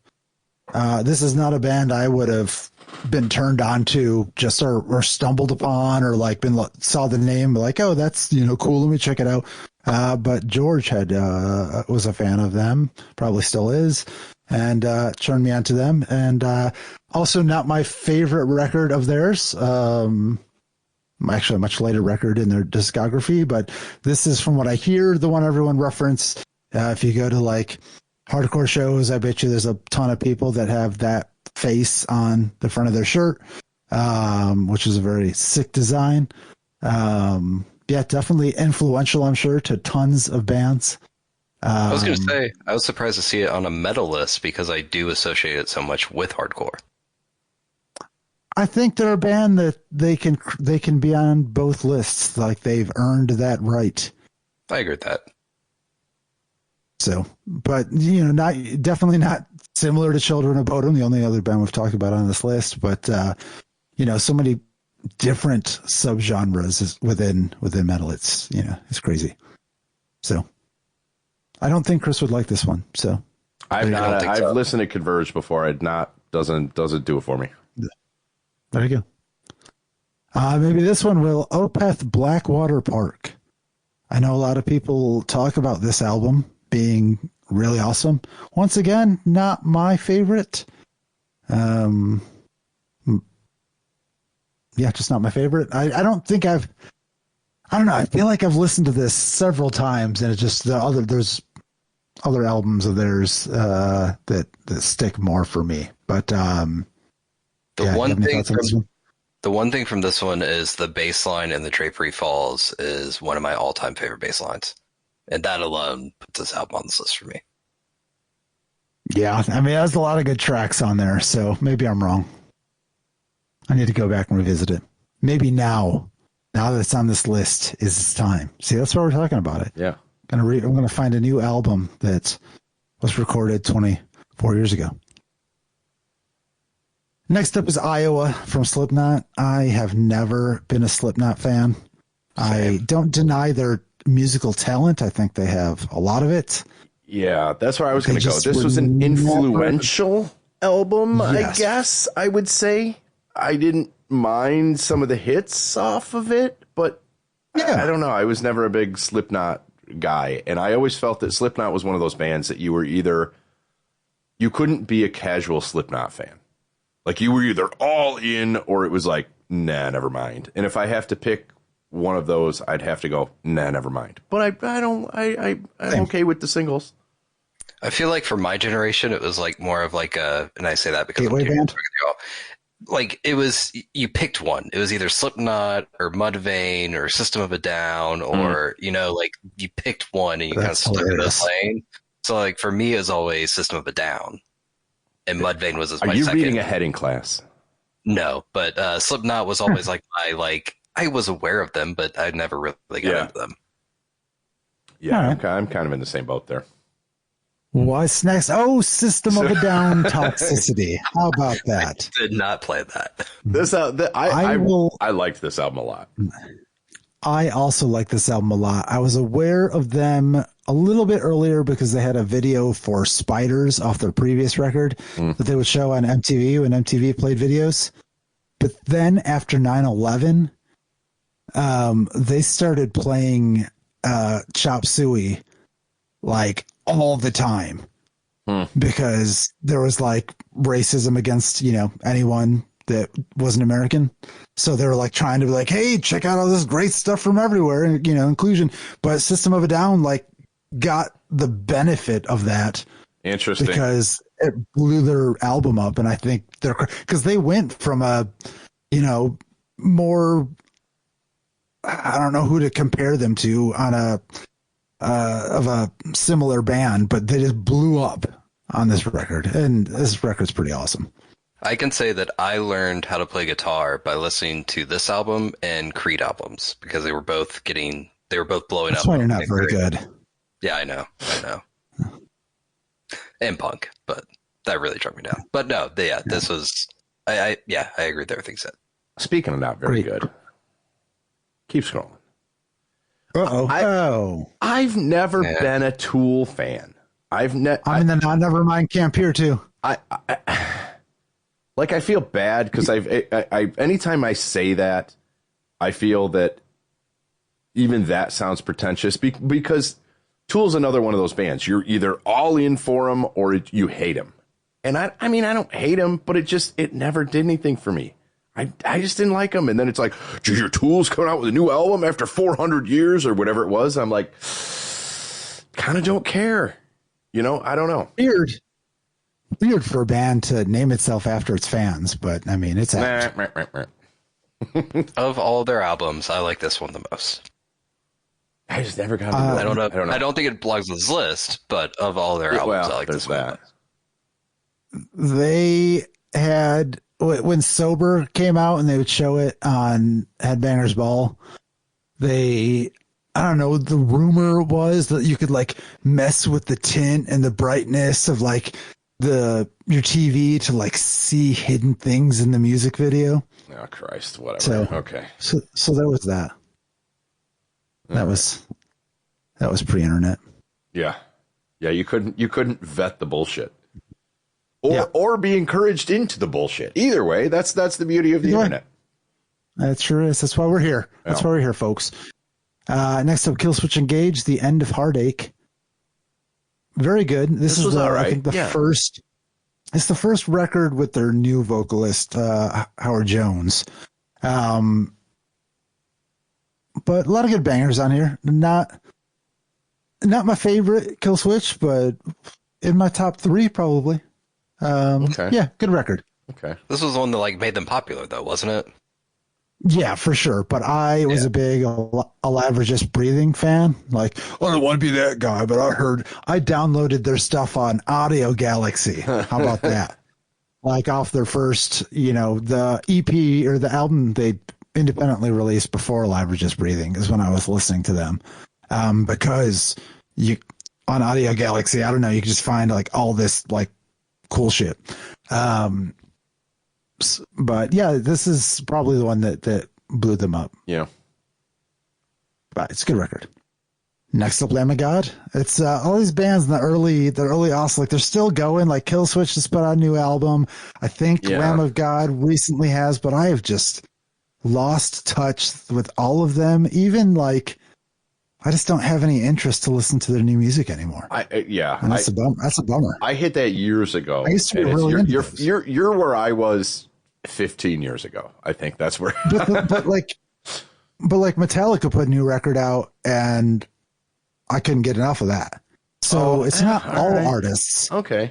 This is not a band I would have been turned on to just or stumbled upon or like saw the name like, oh, that's cool, let me check it out. But George was a fan of them, probably still is, and turned me on to them. And also not my favorite record of theirs. Actually a much later record in their discography, but this is, from what I hear, the one everyone referenced. If you go to like hardcore shows, I bet you there's a ton of people that have that face on the front of their shirt, which is a very sick design. Yeah, definitely influential, I'm sure, to tons of bands. I was going to say, I was surprised to see it on a metal list because I do associate it so much with hardcore. I think they're a band that they can be on both lists. Like, they've earned that right. I agree with that. So, but definitely not similar to Children of Bodom, the only other band we've talked about on this list. But so many different subgenres within metal. It's crazy. So, I don't think Chris would like this one. So, I've listened to Converge before. Doesn't do it for me. There you go. Maybe this one will. Opeth Blackwater Park. I know a lot of people talk about this album being really awesome. Once again, not my favorite. Yeah, just not my favorite. I don't think I don't know. I feel like I've listened to this several times, and it's just there's other albums of theirs that stick more for me. But the one thing from this one is the bass line in the Drapery Falls is one of my all-time favorite bass lines. And that alone puts this album on this list for me. Yeah, I mean, there's a lot of good tracks on there, so maybe I'm wrong. I need to go back and revisit it. Maybe now that it's on this list, is its time. See, that's why we're talking about it. Yeah. I'm going to find a new album that was recorded 24 years ago. Next up is Iowa from Slipknot. I have never been a Slipknot fan. Same. I don't deny their musical talent. I think they have a lot of it. Yeah, that's where I was going to go. This was an influential album, yes. I guess I would say. I didn't mind some of the hits off of it, but Yeah. I don't know. I was never a big Slipknot guy, and I always felt that Slipknot was one of those bands that you couldn't be a casual Slipknot fan. Like you were either all in or it was like, nah, never mind. And if I have to pick one of those, I'd have to go, nah, never mind. But I'm okay with the singles. I feel like for my generation, it was like more of like and I say that because Gateway band? Like it was, you picked one. It was either Slipknot or Mudvayne or System of a Down, or like you picked one and you kind of stuck in the lane. So like for me, it was always System of a Down, and Mudvayne was my second. Are you reading ahead in class? No, but Slipknot was always like I was aware of them, but I'd never really got into them. Yeah, okay, I'm kind of in the same boat there. What's next? Oh, System of a Down Toxicity. How about that? I did not play that. I liked this album a lot. I also like this album a lot. I was aware of them a little bit earlier because they had a video for Spiders off their previous record that they would show on MTV when MTV played videos. But then after 9/11, they started playing Chop Suey like all the time because there was like racism against, anyone that wasn't American. So they were like trying to be like, hey, check out all this great stuff from everywhere, inclusion. But System of a Down like got the benefit of that. Interesting. Because it blew their album up. And I think because they went from a, more, I don't know who to compare them to on of a similar band, but they just blew up on this record. And this record's pretty awesome. I can say that I learned how to play guitar by listening to this album and Creed albums because they were both blowing up. That's why you're not very good. Yeah, I know. And punk, but that really drug me down. But no, this was, I agree with everything said. Speaking of not very good, keep scrolling. I've never been a Tool fan. I'm in the never mind camp here too. I feel bad because anytime I say that, I feel that even that sounds pretentious because Tool's another one of those bands. You're either all in for them or you hate them. And I don't hate them, but it never did anything for me. I just didn't like them. And then it's like, geez, your Tool's coming out with a new album after 400 years or whatever it was. I'm like, kind of don't care. I don't know. Weird for a band to name itself after its fans, but I mean, it's out. Of all their albums, I like this one the most. I just never got into it. I don't think it belongs on this list, but of all their albums, I like this one the most. They had, when Sober came out and they would show it on Headbangers Ball, I don't know, the rumor was that you could like mess with the tint and the brightness of like your TV to like see hidden things in the music video. Oh Christ, whatever. Okay. So there was that. That was pre-internet. Yeah. Yeah, you couldn't vet the bullshit. Or be encouraged into the bullshit. Either way, that's the beauty of the internet. That sure is. That's why we're here. That's why we're here, folks. Next up, Killswitch Engage, The End of Heartache. Very good. This is all right. I think first. It's the first record with their new vocalist, Howard Jones. But a lot of good bangers on here. Not my favorite Killswitch, but in my top 3 probably. Okay. Yeah, good record. Okay. This was the one that like made them popular, though, wasn't it? Yeah, for sure. But I was a big Loudwire Just Breathing fan. Like, I don't want to be that guy, but I downloaded their stuff on Audio Galaxy. How about that? Like off their first, the EP or the album they independently released before Loudwire Just Breathing is when I was listening to them. Because on Audio Galaxy, I don't know, you can just find like all this like cool shit. But yeah, this is probably the one that blew them up. Yeah. But it's a good record. Next up, Lamb of God. It's all these bands in the early aughts, like they're still going. Like Killswitch just put out a new album. I think Lamb of God recently has, but I have just lost touch with all of them. Even like, I just don't have any interest to listen to their new music anymore. And that's a bummer. I hit that years ago. I used to be really into those. You're where I was 15 years ago. I think that's where. but like Metallica put a new record out, and I couldn't get enough of that. So it's not all artists. Okay.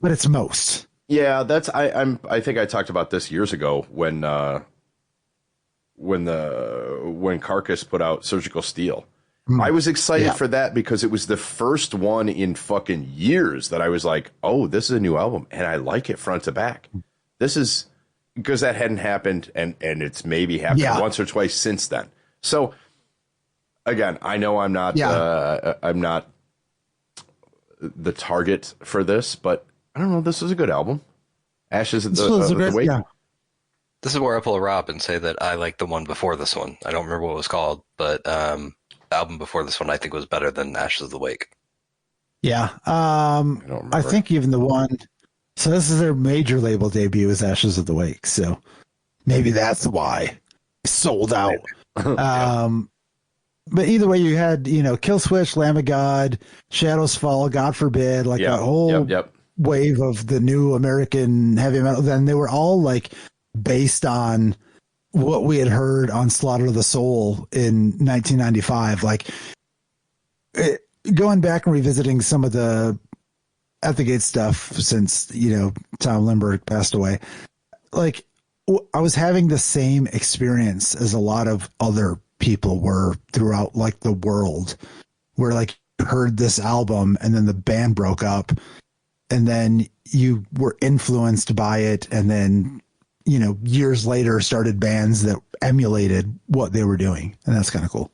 But it's most. Yeah, I think I talked about this years ago when Carcass put out Surgical Steel. I was excited for that because it was the first one in fucking years that I was like, oh, this is a new album and I like it front to back. This is because that hadn't happened and it's maybe happened once or twice since then. So again, I know I'm not the target for this, but I don't know. This is a good album. Ashes of the Wake. Yeah. This is where I pull a Rob and say that I like the one before this one. I don't remember what it was called, but the album before this one I think was better than Ashes of the Wake. Yeah. I think even the one. So this is their major label debut is Ashes of the Wake. So maybe that's why it sold out. But either way, you had, Killswitch, Lamb of God, Shadows Fall, God Forbid, like that whole wave of the new American heavy metal. Then they were all like based on what we had heard on Slaughter of the Soul in 1995. Like going back and revisiting some of the At the Gate stuff since, Tom Lindbergh passed away. Like I was having the same experience as a lot of other people were throughout like the world, where like you heard this album and then the band broke up and then you were influenced by it. And then, years later started bands that emulated what they were doing. And that's kind of cool.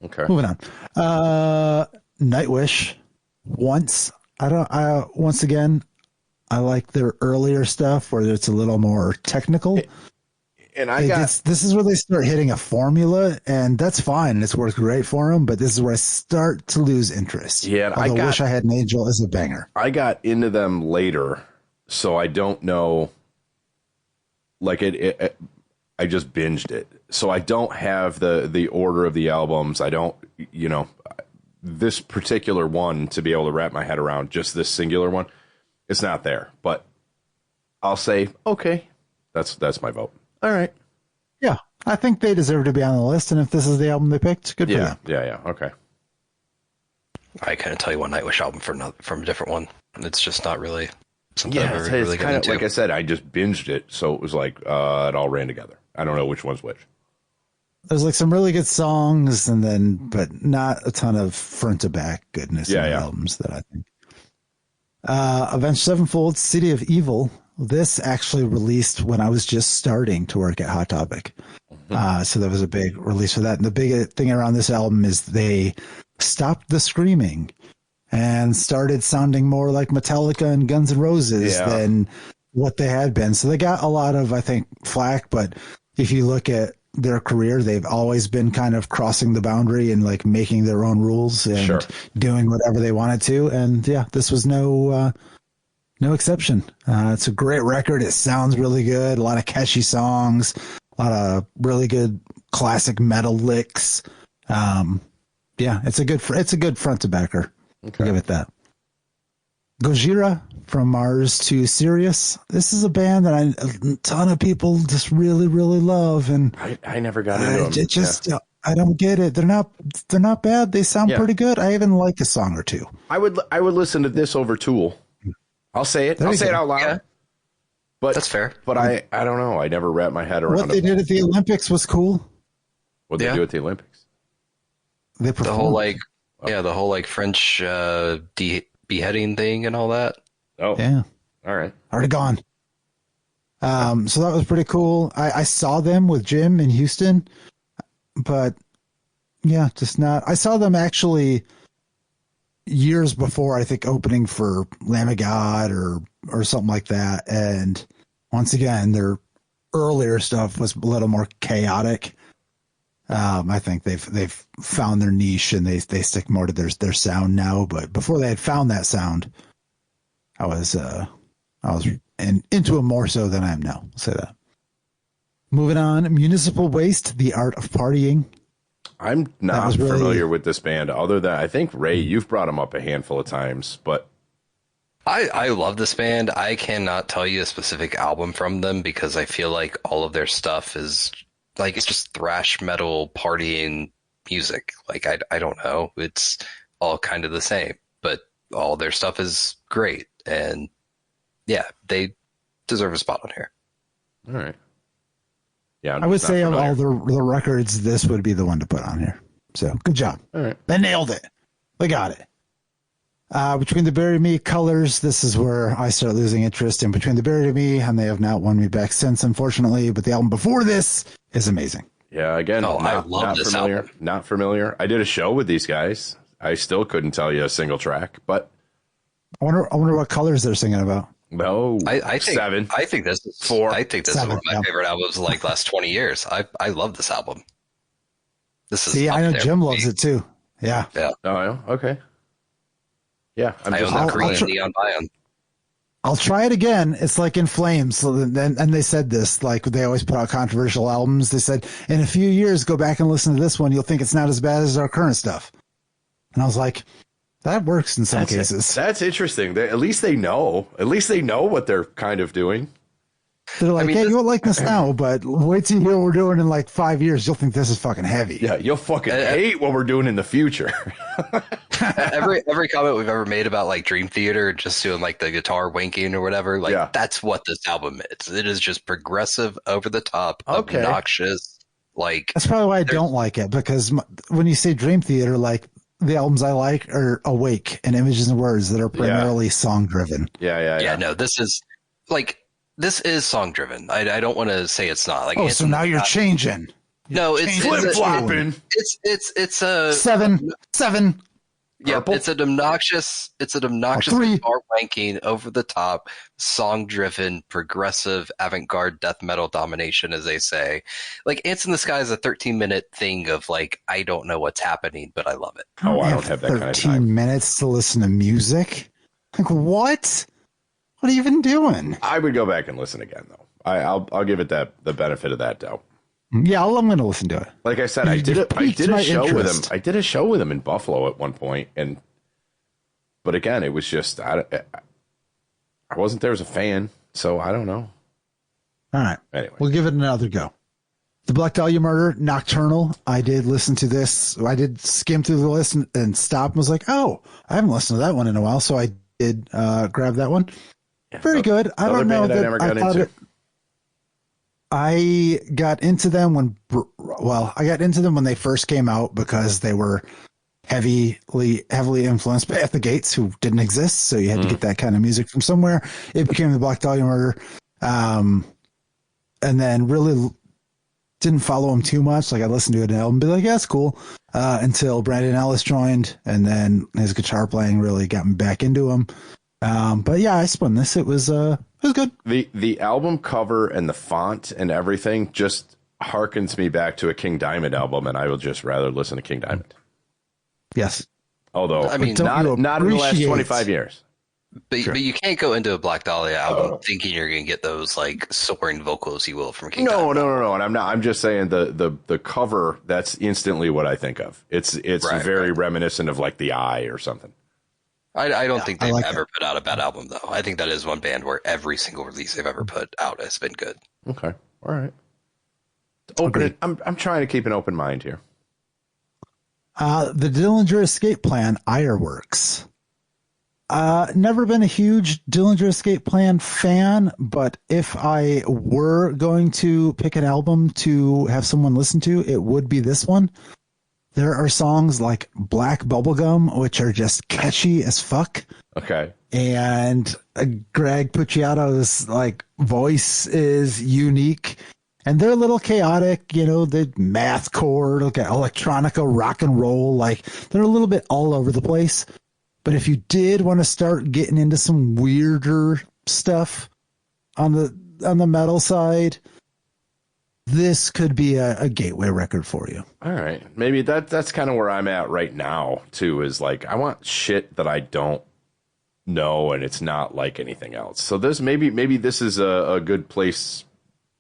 Okay. Moving on. Nightwish. Once again, I like their earlier stuff where it's a little more technical. And this is where they start hitting a formula, and that's fine. And it's worked great for them, but this is where I start to lose interest. Yeah, and Wish I Had an Angel is a banger. I got into them later, so I don't know. Like I just binged it, so I don't have the order of the albums. I don't, this particular one to be able to wrap my head around. Just this singular one, it's not there. But I'll say okay. That's my vote. All right. Yeah, I think they deserve to be on the list, and if this is the album they picked, good for them. Yeah. Okay. I couldn't tell you one Nightwish album from a different one. It's just not really something I've ever really got into. Like I said, I just binged it, so it was like it all ran together. I don't know which one's which. There's like some really good songs, but not a ton of front to back goodness in the albums that I think. Avenged Sevenfold, City of Evil. This actually released when I was just starting to work at Hot Topic. So there was a big release for that. And the big thing around this album is they stopped the screaming and started sounding more like Metallica and Guns N' Roses than what they had been. So they got a lot of, I think, flack. But if you look at their career, they've always been kind of crossing the boundary and like making their own rules and doing whatever they wanted to. And this was no exception. It's a great record. It sounds really good. A lot of catchy songs, a lot of really good classic metal licks. It's a good front to backer. Okay. I'll give it that. Gojira, From Mars to Sirius. This is a band that a ton of people just really, really love. And I never got into them. I don't get it. They're not bad. They sound pretty good. I even like a song or two. I would listen to this over Tool. I'll say it. I'll say it out loud. Yeah. But that's fair. But I don't know. I never wrapped my head around what they did at the Olympics was cool. What they do at the Olympics? They performed. The whole French beheading thing and all that. Oh, yeah. All right. Already gone. So that was pretty cool. I saw them with Jim in Houston, but just not. I saw them actually years before, I think, opening for Lamb of God or something like that. And once again, their earlier stuff was a little more chaotic. I think they've found their niche and they stick more to their sound now. But before they had found that sound, I was into it more so than I am now. I'll say that. Moving on, Municipal Waste, The Art of Partying. I'm not familiar with this band other than I think, Ray, you've brought them up a handful of times, but I love this band. I cannot tell you a specific album from them because I feel like all of their stuff is like, it's just thrash metal partying music. Like, I don't know. It's all kind of the same, but all their stuff is great. And yeah, they deserve a spot on here. All right. Yeah, I would say of all the records, this would be the one to put on here. So good job. All right. They nailed it. They got it. Between the Bury Me Colors, this is where I start losing interest in Between the Bury Me, and they have not won me back since, unfortunately. But the album before this is amazing. Yeah, again, I love this album. Not familiar. I did a show with these guys. I still couldn't tell you a single track, but I wonder what colors they're singing about. No, I think 7. I think this is 4. I think this is one of my favorite albums of like last 20 years. I love this album. This is See, I know Jim loves it too. Yeah. Yeah. Oh, okay. Yeah, I own the green neon biome. I'll try it again. It's like In Flames. And they said this, like they always put out controversial albums. They said, in a few years, go back and listen to this one. You'll think it's not as bad as our current stuff. And I was like, that works in some cases. That's interesting. At least they know. At least they know what they're kind of doing. They're like, hey, you won't like this now, but wait till you hear what we're doing in like 5 years. You'll think this is fucking heavy. Yeah, you'll fucking hate what we're doing in the future. every comment we've ever made about like Dream Theater, just doing like the guitar winking or whatever, like that's what this album is. It is just progressive, over the top, obnoxious. Like that's probably why I don't like it, because when you say Dream Theater, like the albums I like are Awake and Images and Words that are primarily song driven. Yeah. No, this is song driven. I don't want to say it's not. Like, so now you're changing. No, it's flip flopping. It's a 7. Yeah, it's an obnoxious guitar wanking, over the top, song driven, progressive, avant-garde death metal domination, as they say. Like Ants in the Sky is a 13-minute thing of like, I don't know what's happening, but I love it. I don't have that kind of time. 13 minutes to listen to music? Like what? What are you even doing? I would go back and listen again, though. I'll give it the benefit of that doubt. Yeah, I'm going to listen to it. Like I said, I did a show with him. I did a show with him in Buffalo at one point, but again, it was just I wasn't there as a fan, so I don't know. All right, anyway, we'll give it another go. The Black Dahlia Murder, Nocturnal. I did listen to this. I did skim through the list and stop and was like, oh, I haven't listened to that one in a while, so I did grab that one. Very good. I don't know that I thought it. I got into them when they first came out because they were heavily influenced by At the Gates, who didn't exist. So you had to get that kind of music from somewhere. It became the Black Dahlia Murder. And then really didn't follow him too much. Like I listened to an album and be like, yeah, that's cool. Until Brandon Ellis joined, and then his guitar playing really got me back into him. But yeah, I spun this. It was good. The album cover and the font and everything just harkens me back to a King Diamond album, and I will just rather listen to King Diamond. Yes. Although, I mean, not in the last 25 years. But you can't go into a Black Dahlia album thinking you're going to get those like soaring vocals you will from King Diamond. No. And I'm just saying the cover, that's instantly what I think of. It's very reminiscent of like The Eye or something. I don't think they've ever put out a bad album, though. I think that is one band where every single release they've ever put out has been good. Okay. All right. I'm trying to keep an open mind here. The Dillinger Escape Plan, Ironworks. Never been a huge Dillinger Escape Plan fan, but if I were going to pick an album to have someone listen to, it would be this one. There are songs like Black Bubblegum, which are just catchy as fuck. Okay. And Greg Puciato's like voice is unique. And they're a little chaotic, the mathcore, electronica, rock and roll. Like they're a little bit all over the place. But if you did want to start getting into some weirder stuff on the metal side, this could be a gateway record for you. All right. Maybe that's kind of where I'm at right now, too, is like I want shit that I don't know and it's not like anything else. So maybe this is a good place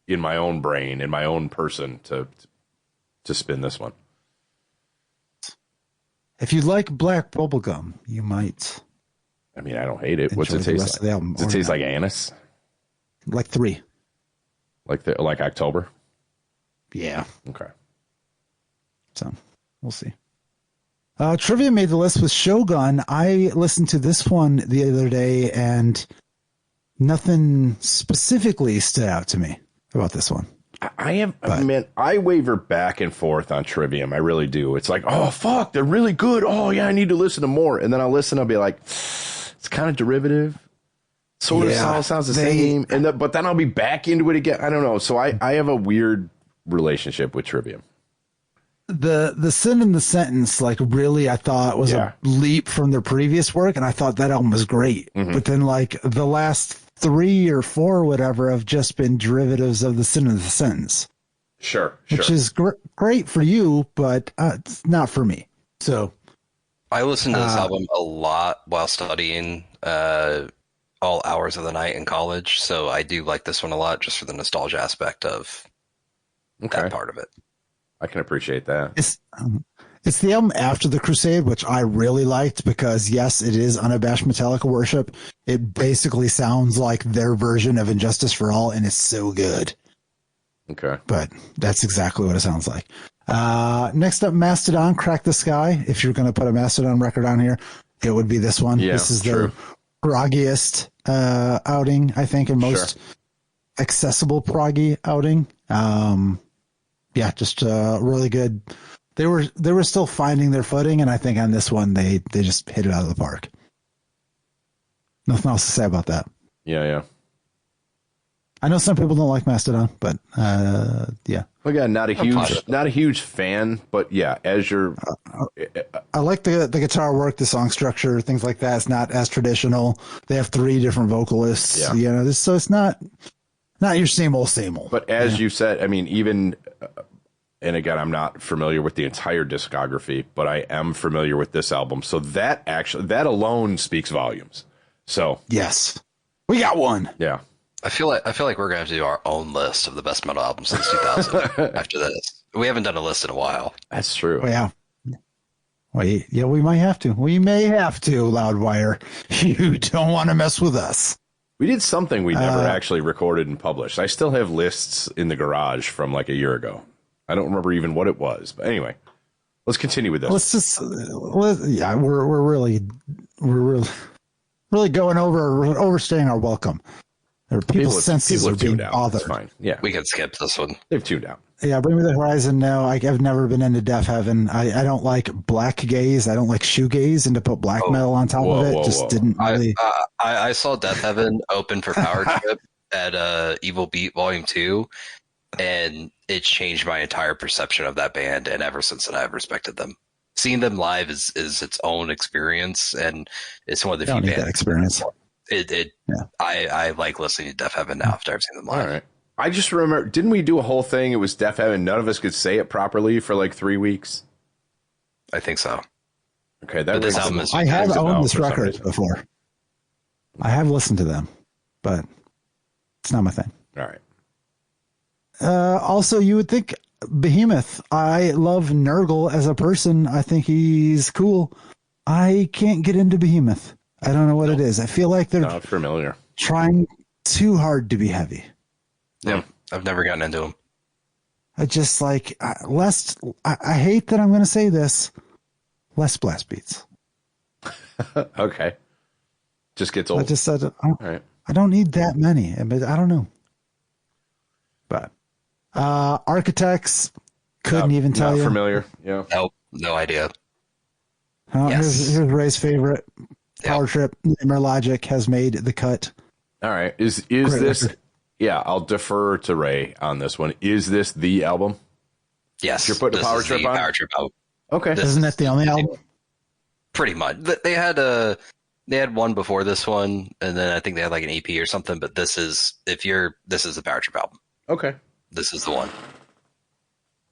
in my own brain, in my own person to spin this one. If you like black bubblegum, you might. I mean, I don't hate it. What's it taste like? Does it taste like anise? Like 3. Like October? Yeah. Okay. So we'll see. Trivia made the list with Shogun. I listened to this one the other day, and nothing specifically stood out to me about this one. I waver back and forth on Trivium. I really do. It's like, oh, fuck, they're really good. Oh, yeah, I need to listen to more. And then I'll listen, I'll be like, it's kind of derivative. Sort of sounds the same. But then I'll be back into it again. I don't know. So I have a weird relationship with Trivium. The Sin in the Sentence, like, really, I thought was a leap from their previous work, and I thought that album was great. Mm-hmm. But then, like, the last 3 or 4 or whatever have just been derivatives of the Sin in the Sentence. Sure. Which is great for you, but it's not for me. So I listened to this album a lot while studying all hours of the night in college, so I do like this one a lot just for the nostalgia aspect of that part of it. I can appreciate that. It's the album after the Crusade, which I really liked because, yes, it is unabashed Metallica worship. It basically sounds like their version of Injustice for All, and it's so good. Okay. But that's exactly what it sounds like. Next up, Mastodon, Crack the Sky. If you're going to put a Mastodon record on here, it would be this one. Yeah, this is their proggiest outing, I think, and most accessible proggy outing. Yeah, just really good. They were still finding their footing, and I think on this one they just hit it out of the park. Nothing else to say about that. Yeah. I know some people don't like Mastodon, but yeah. Again, not a huge fan, but yeah, as you're, I like the guitar work, the song structure, things like that. It's not as traditional. They have 3 different vocalists, so it's not your same old. But as you said, I mean, even. And again, I'm not familiar with the entire discography, but I am familiar with this album. So that alone speaks volumes. So yes, we got one. Yeah, I feel like we're gonna have to do our own list of the best metal albums since 2000. After this, we haven't done a list in a while. That's true. Yeah. We might have to. We may have to. Loudwire, you don't want to mess with us. We did something we never actually recorded and published. I still have lists in the garage from like a year ago. I don't remember even what it was, but anyway, let's continue with this. We're really going overstaying our welcome. People's senses are being bothered. It's fine. Yeah, we can skip this one. They've tuned out. Yeah, Bring Me the Horizon. No, I've never been into Deaf Heaven. I don't like black gaze. I don't like shoegaze, and to put black metal on top of it didn't really. I saw Death Heaven open for Power Trip at Evil Beat Volume 2. And it changed my entire perception of that band, and ever since then I've respected them. Seeing them live is its own experience, and it's one of the few bands. That experience. I like listening to Deaf Heaven now after I've seen them live. All right. I just remember, didn't we do a whole thing? It was Deaf Heaven. None of us could say it properly for like 3 weeks. I think so. Okay, I have owned this record before. I have listened to them, but it's not my thing. All right. Also, you would think Behemoth. I love Nurgle as a person. I think he's cool. I can't get into Behemoth. I don't know what it is. I feel like they're not familiar. Trying too hard to be heavy. Yeah, I've never gotten into them. I just like less. I hate that I'm going to say this. Less blast beats. Okay. Just gets old. I just said, I don't need that many. But I don't know. But Architects, couldn't even tell you. Not familiar. Yeah. Nope. No idea. Here's Ray's favorite. Power Trip. Nightmare Logic has made the cut. All right. Is this? Record. Yeah, I'll defer to Ray on this one. Is this the album? Yes. You're putting a Power Trip on? Power Trip album. Okay. Isn't that the only album? Pretty much. They had one before this one, and then I think they had like an EP or something, but this is the Power Trip album. Okay. This is the one.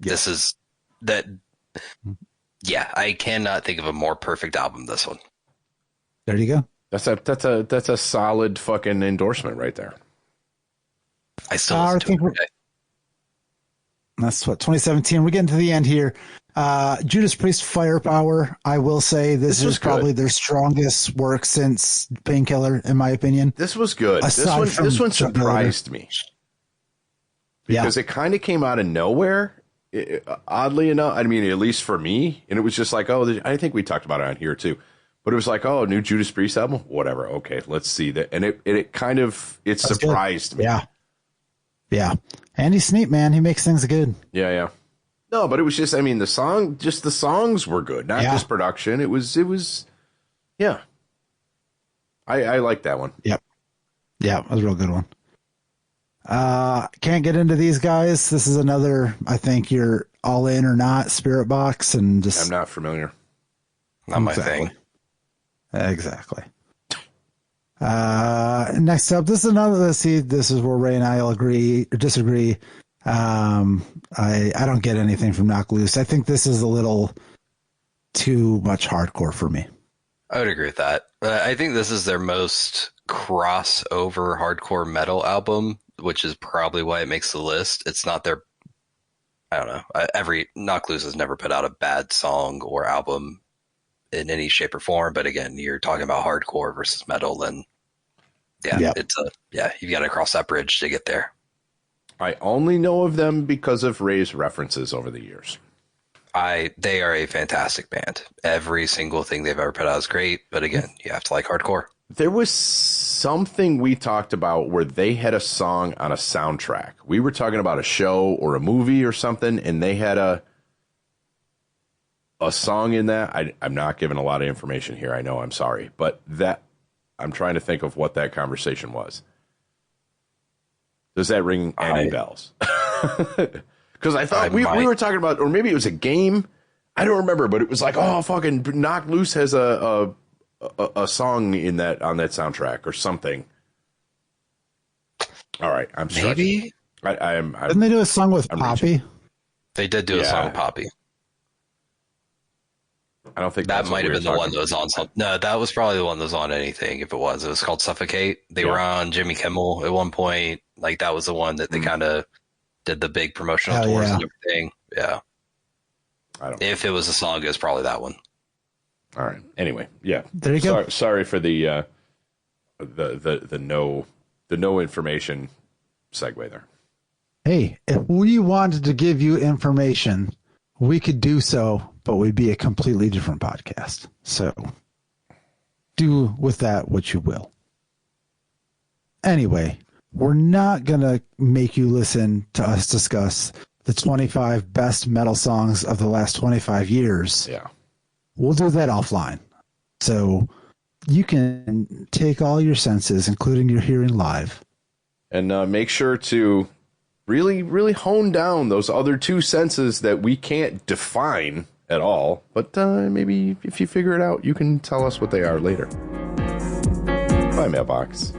Yeah. This is that. Yeah, I cannot think of a more perfect album than this one. There you go. That's a solid fucking endorsement right there. I still listen to it every day. That's what 2017. We're getting to the end here. Judas Priest Firepower. I will say this is probably their strongest work since Painkiller, in my opinion. This was good. This one surprised me because it kind of came out of nowhere. Oddly enough, I mean, at least for me, and it was just like, oh, I think we talked about it on here too. But it was like, oh, new Judas Priest album, whatever. Okay, let's see that, and it kind of surprised me. Yeah. Andy Sneap, man, he makes things good. Yeah. No, but it was just, I mean, the songs were good, not just production. It was, yeah. I like that one. Yep. Yeah, it was a real good one. Can't get into these guys. This is another, I think you're all in or not, Spirit Box, and just. I'm not familiar. Not my thing. Exactly. Next up, this is another. Let's see. This is where Ray and I will agree or disagree. I don't get anything from Knock Loose. I think this is a little too much hardcore for me. I would agree with that. I think this is their most crossover hardcore metal album, which is probably why it makes the list. It's not their. I don't know. Every Knock Loose has never put out a bad song or album in any shape or form, but again, you're talking about hardcore versus metal, and you've got to cross that bridge to get there. I only know of them because of Ray's references over the years. They are a fantastic band. Every single thing they've ever put out is great, but again, you have to like hardcore. There was something we talked about where they had a song on a soundtrack. We were talking about a show or a movie or something, and they had a song in that. I'm not giving a lot of information here. I know, I'm sorry. But that I'm trying to think of what that conversation was. Does that ring any bells? Because I thought we were talking about, or maybe it was a game. I don't remember, but it was like, oh, fucking Knock Loose has a song in that on that soundtrack or something. All right, I'm maybe. Didn't they do a song with Poppy? They did do a song with Poppy. I don't think that might have been the one that was on something. No, that was probably the one that was on anything. If it was called Suffocate. They were on Jimmy Kimmel at one point. Like that was the one that they kind of did the big promotional tours and everything. Yeah. If it was a song, it was probably that one. All right. Anyway, yeah. There you go. Sorry for the no information segue there. Hey, if we wanted to give you information, we could do so, but we'd be a completely different podcast. So do with that what you will. Anyway, we're not going to make you listen to us discuss the 25 best metal songs of the last 25 years. Yeah. We'll do that offline. So you can take all your senses, including your hearing live. And make sure to really, really hone down those other two senses that we can't define at all. But maybe if you figure it out, you can tell us what they are later. Bye, Mailbox.